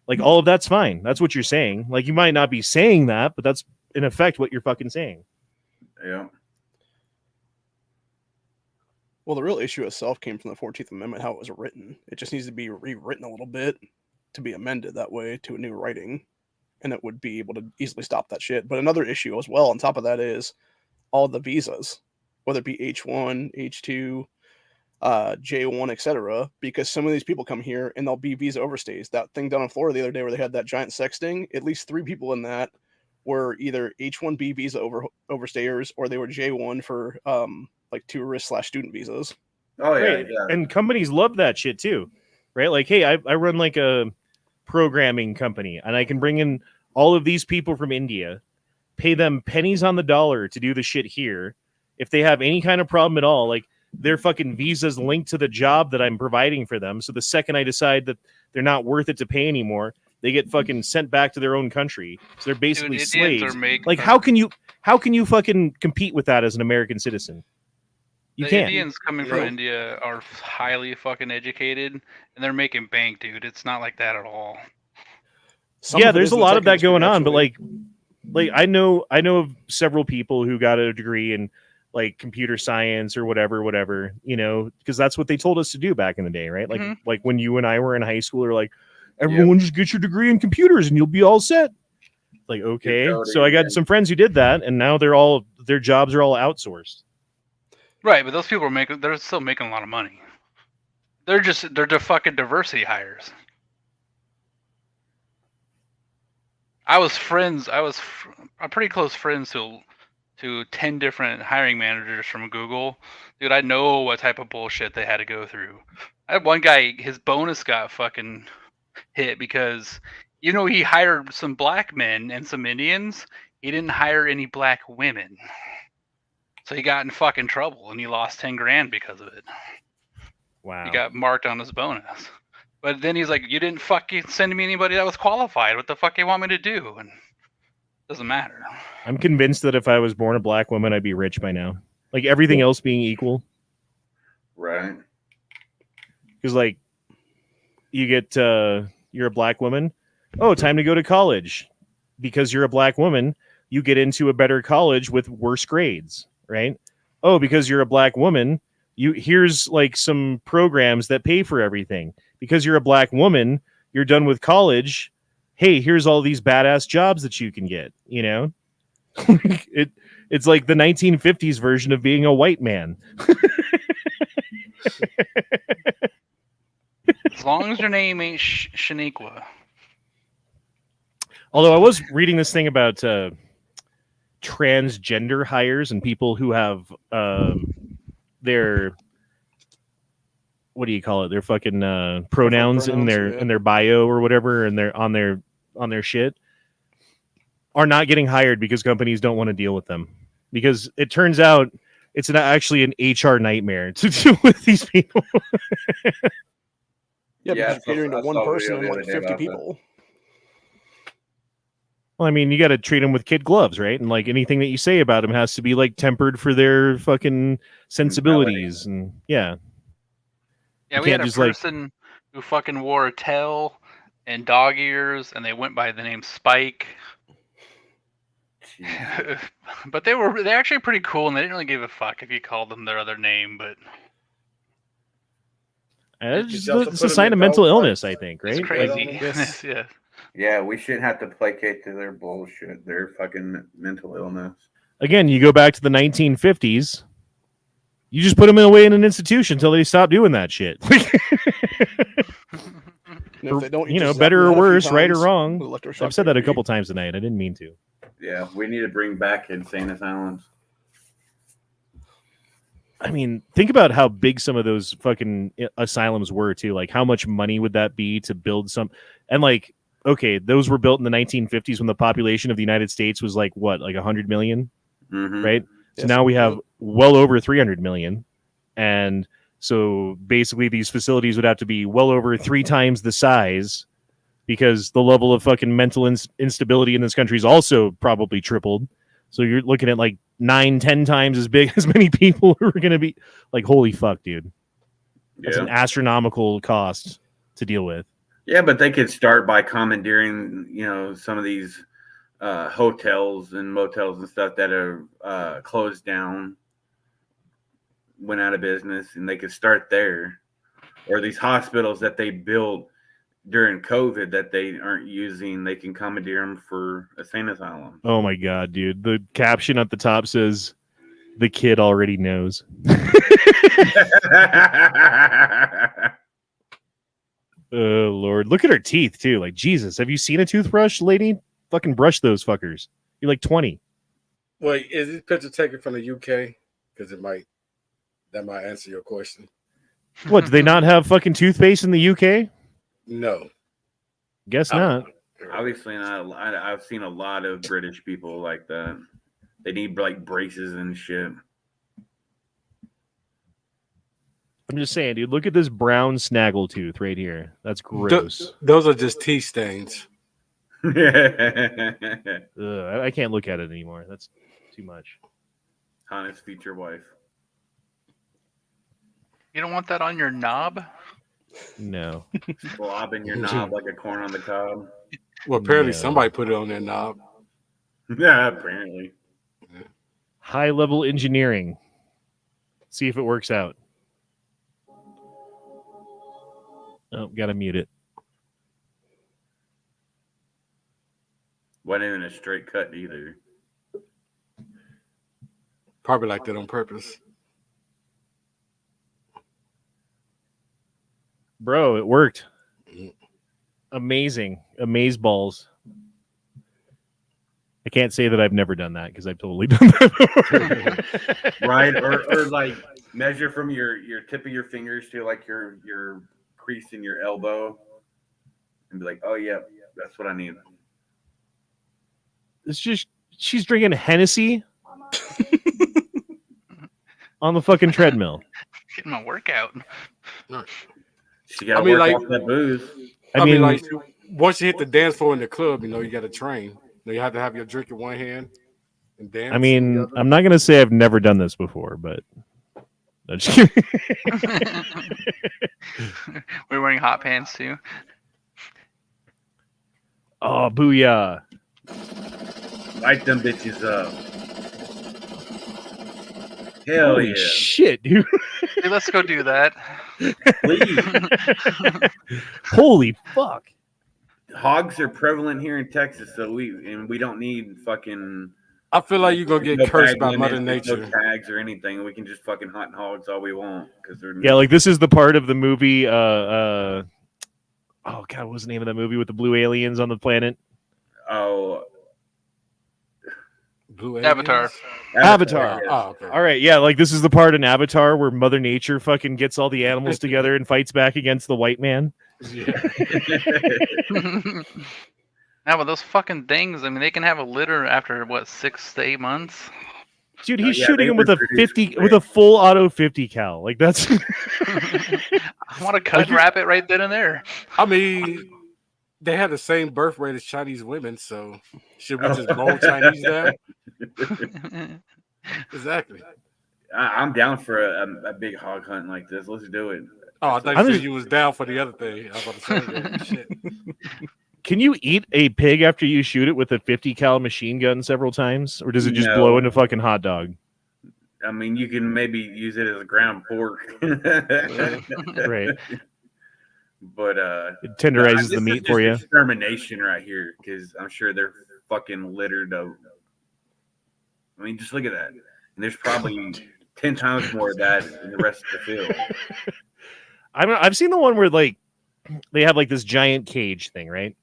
Like all of that's fine. That's what you're saying. Like you might not be saying that, but that's in effect what you're fucking saying.
Yeah.
Well, the real issue itself came from the 14th Amendment, how it was written. It just needs to be rewritten a little bit to be amended that way to a new writing, and it would be able to easily stop that shit. But another issue as well on top of that is all the visas, whether it be H1, H2, J1, etc. Because some of these people come here and they'll be visa overstays. That thing down in Florida the other day where they had that giant sex sting, at least 3 people in that were either H1B visa overstayers or they were J1 for like tourist/student visas.
Oh yeah,
right. Yeah. And companies love that shit too, right? Like, hey, I run like a programming company and I can bring in all of these people from India, pay them pennies on the dollar to do the shit here. If they have any kind of problem at all, like their fucking visas linked to the job that I'm providing for them. So the second I decide that they're not worth it to pay anymore, they get fucking sent back to their own country. So they're basically slaves. Like how can you fucking compete with that as an American citizen? You can't.
Indians coming from India are highly fucking educated and they're making bank, dude. It's not like that at all.
There's a lot of that going on, but like I know of several people who got a degree in like computer science or whatever, because that's what they told us to do back in the day, right? Like like when you and I were in high school, they're like, everyone just get your degree in computers and you'll be all set. Like, okay. So I got some friends who did that and now their jobs are all outsourced.
Right, but those people they're still making a lot of money. They're fucking diversity hires. I'm pretty close friends to 10 different hiring managers from Google. Dude, I know what type of bullshit they had to go through. I had one guy, his bonus got fucking hit because, he hired some black men and some Indians. He didn't hire any black women. So he got in fucking trouble and he lost 10 grand because of it.
Wow.
He got marked on his bonus. But then he's like, you didn't fucking send me anybody that was qualified. What the fuck you want me to do? And it doesn't matter.
I'm convinced that if I was born a black woman, I'd be rich by now. Like everything else being equal.
Right.
Because like you get, you're a black woman. Oh, time to go to college. Because you're a black woman, you get into a better college with worse grades. Right? Oh, because you're a black woman, here's like some programs that pay for everything. Because you're a black woman, you're done with college. Hey, here's all these badass jobs that you can get. It's like the 1950s version of being a white man.
As long as your name ain't Shaniqua.
Although I was reading this thing about transgender hires and people who have their what do you call it? Their fucking pronouns in their bio or whatever, and they're on their shit are not getting hired because companies don't want to deal with them. Because it turns out it's actually an HR nightmare to deal with these people.
Because you're catering to one person and like 50 people.
Well, I mean, you got to treat them with kid gloves, right? And like anything that you say about them has to be like tempered for their fucking sensibilities. And yeah.
Yeah, we had a person who fucking wore a tail and dog ears, and they went by the name Spike. But they're actually pretty cool, and they didn't really give a fuck if you called them their other name. But
it's a sign of mental illness, I think, right?
it's crazy.
Like,
Yeah.
Yeah, we shouldn't have to placate to their bullshit. Their fucking mental illness.
Again, you go back to the 1950s. You just put them away in an institution until they stop doing that shit.
If they don't,
you know,
just
better or
zap them out a
worse,
few
right or
times,
wrong.
electroshock
I've said that a
therapy.
couple times tonight. I didn't mean to.
Yeah, we need to bring back insane asylums.
I mean, think about how big some of those fucking asylums were too. Like, how much money would that be to build some? And like, okay, those were built in the 1950s when the population of the United States was like what, like 100 million, right? So
Yes.
now we have well over 300 million, and so basically these facilities would have to be well over 3 times the size because the level of fucking mental instability in this country is also probably tripled. So you're looking at like 9-10 times as big as many people who are going to be like, holy fuck, dude. That's an astronomical cost to deal with.
Yeah, but they could start by commandeering, you know, some of these hotels and motels and stuff that are closed down, went out of business, and they could start there. Or these hospitals that they built during COVID that they aren't using, they can commandeer them for insane asylum.
Oh my god, dude. The caption at the top says, "The kid already knows." Oh Lord. Look at her teeth too. Like, Jesus, have you seen a toothbrush, lady? Fucking brush those fuckers. You're like 20.
Wait, is this picture taken from the UK? Because that might answer your question.
What, do they not have fucking toothpaste in the UK?
No.
Guess not.
Obviously not. I've seen a lot of British people like that. They need like braces and shit.
I'm just saying, dude, look at this brown snaggletooth right here. That's gross.
Those are just tea stains.
Ugh, I can't look at it anymore. That's too much.
Honest future wife.
You don't want that on your knob?
No.
Blobbing your knob like a corn on the cob.
Well, apparently
No.
somebody put it on their knob.
Yeah, apparently.
High level engineering. See if it works out. Oh, gotta mute it.
Wasn't even a straight cut either.
Probably like that on purpose.
Bro, it worked. Amazing. Amaze balls. I can't say that I've never done that because I've totally done that before.
Right? Or like measure from your tip of your fingers to like your crease in your elbow and be like, oh yeah, that's what I need.
It's just she's drinking Hennessy on the fucking treadmill.
Getting my workout.
She got to
I mean,
work
like-
off that booze.
I mean, like, once you hit the dance floor in the club, you know, you got to train. You know, you have to have your drink in one hand and dance.
I
in
mean,
the other.
I'm not gonna say I've never done this before, but I'm just kidding.
We're wearing hot pants too.
Oh, booyah.
Light them bitches up. Hell
Holy
yeah.
shit, dude.
Hey, let's go do that.
Please.
Holy fuck.
Hogs are prevalent here in Texas, so we don't need fucking
I feel like you're going to
no
get cursed
tag
by
limits,
Mother
no
Nature.
tags or anything. We can just fucking hunt hogs all we want because they're
Yeah, like this is the part of the movie oh god, what was the name of that movie with the blue aliens on the planet?
Blue
Avatar.
Avatar.
yes.
Oh, okay.
All right, yeah, like this is the part in Avatar where Mother Nature fucking gets all the animals together and fights back against the white man.
Yeah.
Now with those fucking things, I mean, they can have a litter after what 6 to 8 months.
Dude, he's
Yeah,
shooting
they
him with a
reproduce
50
great.
with a full auto 50 cal. Like that's
I want to cut wrap it right then and there.
I mean, they have the same birth rate as Chinese women, so should we just mold Chinese down? Exactly.
I'm down for a big hog hunt like this. Let's do it.
Oh, I thought
I'm
you
just-
said you was down for the other thing. I was about to say that. Shit.
Can you eat a pig after you shoot it with a 50 cal machine gun several times, or does it just blow into fucking hot dog?
I mean, you can maybe use it as a ground pork.
Right.
But
It tenderizes the meat for you.
Extermination right here, because I'm sure they're fucking littered of. I mean, just look at that. And there's probably 10 times more of that in the rest of the field.
I've seen the one where like they have like this giant cage thing, right?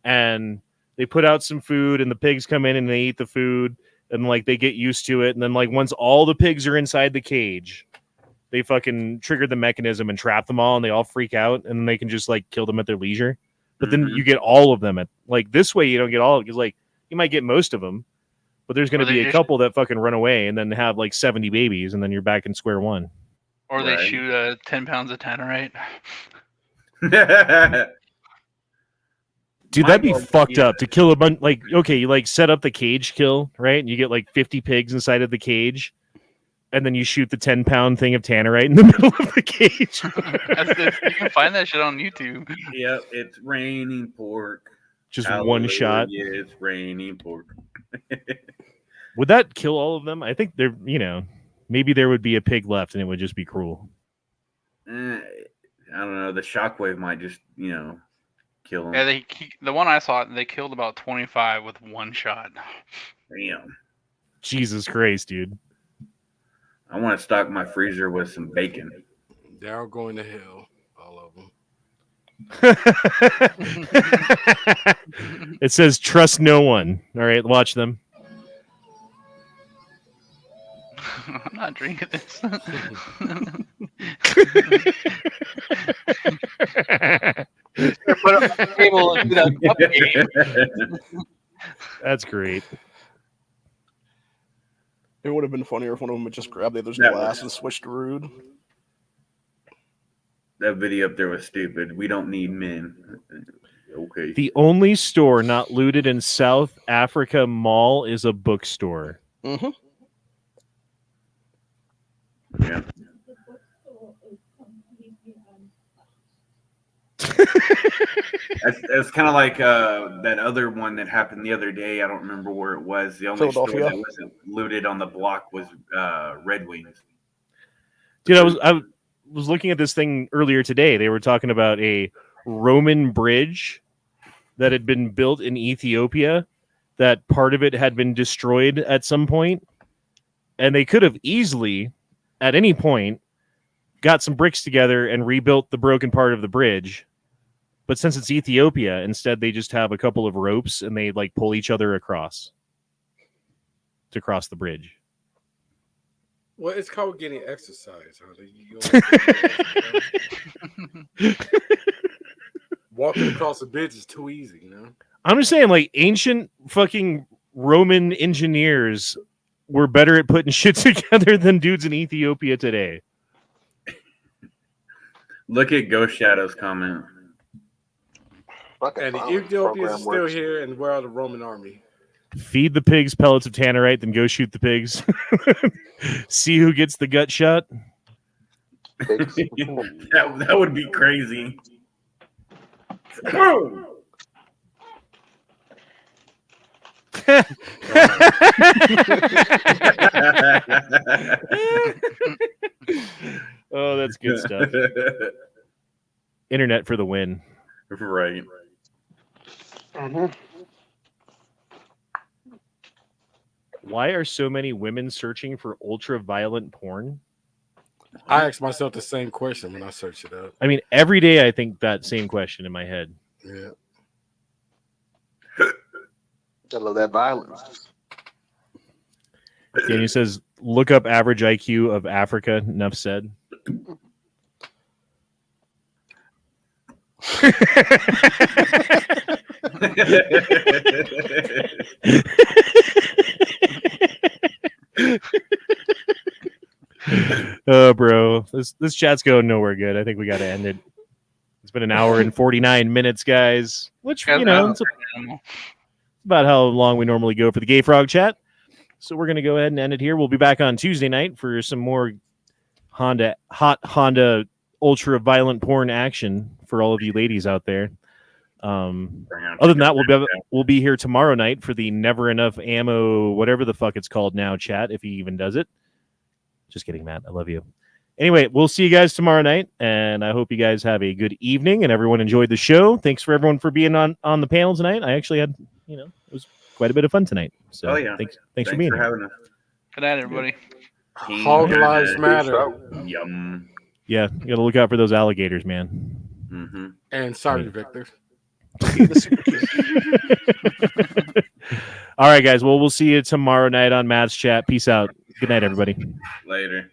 And they put out some food, and the pigs come in and they eat the food, and like they get used to it, and then like once all the pigs are inside the cage, they fucking trigger the mechanism and trap them all, and they all freak out, and then they can just like kill them at their leisure. But then you get all of them at like this way. You don't get all of it, because like you might get most of them, but there's going to be a couple that fucking run away and then have like 70 babies, and then you're back in square one.
Or they shoot 10 pounds of tannerite.
Dude, that'd be fucked up to kill a bunch. Like, okay, you like set up the cage kill, right? And you get like 50 pigs inside of the cage, and then you shoot the 10-pound thing of tannerite in the middle of the cage.
You can find that shit on YouTube.
Yep, it's raining pork.
Just
Hallelujah,
one shot.
It's raining pork.
Would that kill all of them? I think there, maybe there would be a pig left, and it would just be cruel.
I don't know. The shockwave might just, kill them.
Yeah, the one I saw, they killed about 25 with one shot.
Damn.
Jesus Christ, dude.
I want to stock my freezer with some bacon.
They're all going to hell, all of them.
It says trust no one. All right, watch them.
I'm not drinking this. Put up the table and do that cup game.
That's great.
It would have been funnier if one of them had just grabbed the other's glass and switched to rude.
That video up there was stupid. We don't need men. Okay.
The only store not looted in South Africa Mall is a bookstore.
Mm-hmm.
Yeah. That's kind of like that other one that happened the other day. I don't remember where it was. The only store that wasn't looted on the block was Red Wings.
Dude, I was looking at this thing earlier today. They were talking about a Roman bridge that had been built in Ethiopia, that part of it had been destroyed at some point, and they could have easily, at any point, got some bricks together and rebuilt the broken part of the bridge. But since it's Ethiopia, instead they just have a couple of ropes and they like pull each other across to cross the bridge.
Well, it's called getting exercise. Walking across the bridge is too easy,
I'm just saying, like, ancient fucking Roman engineers were better at putting shit together than dudes in Ethiopia today.
Look at Ghost Shadow's comment.
And the Ethiopians are still here, and where are the Roman army?
Feed the pigs pellets of tannerite, then go shoot the pigs. See who gets the gut shot.
that would be crazy. Boom!
Oh, that's good stuff. Internet for the win.
Right.
Mm-hmm. Why are so many women searching for ultra-violent porn?
I ask myself the same question when I search it up.
I mean, every day I think that same question in my head.
Yeah.
I love that violence.
Danny says, look up average IQ of Africa. Enough said. Oh, bro, this chat's going nowhere good. I think we got to end it. It's been an hour and 49 minutes, guys. Which, it's about how long we normally go for the Gay Frog chat. So we're going to go ahead and end it here. We'll be back on Tuesday night for some more hot Honda ultra violent porn action for all of you ladies out there. Other than that, we'll be here tomorrow night for the Never Enough Ammo, whatever the fuck it's called now, chat, if he even does it. Just kidding, Matt. I love you. Anyway, we'll see you guys tomorrow night, and I hope you guys have a good evening and everyone enjoyed the show. Thanks for everyone for being on the panel tonight. I actually had, it was quite a bit of fun tonight. So thanks for being here.
having us.
Good night, everybody.
Hog lives matter.
Yum.
Yeah, you got to look out for those alligators, man.
Mm-hmm.
And sorry, Victor.
All right, guys. Well, we'll see you tomorrow night on Matt's chat. Peace out. Good night, everybody.
Later.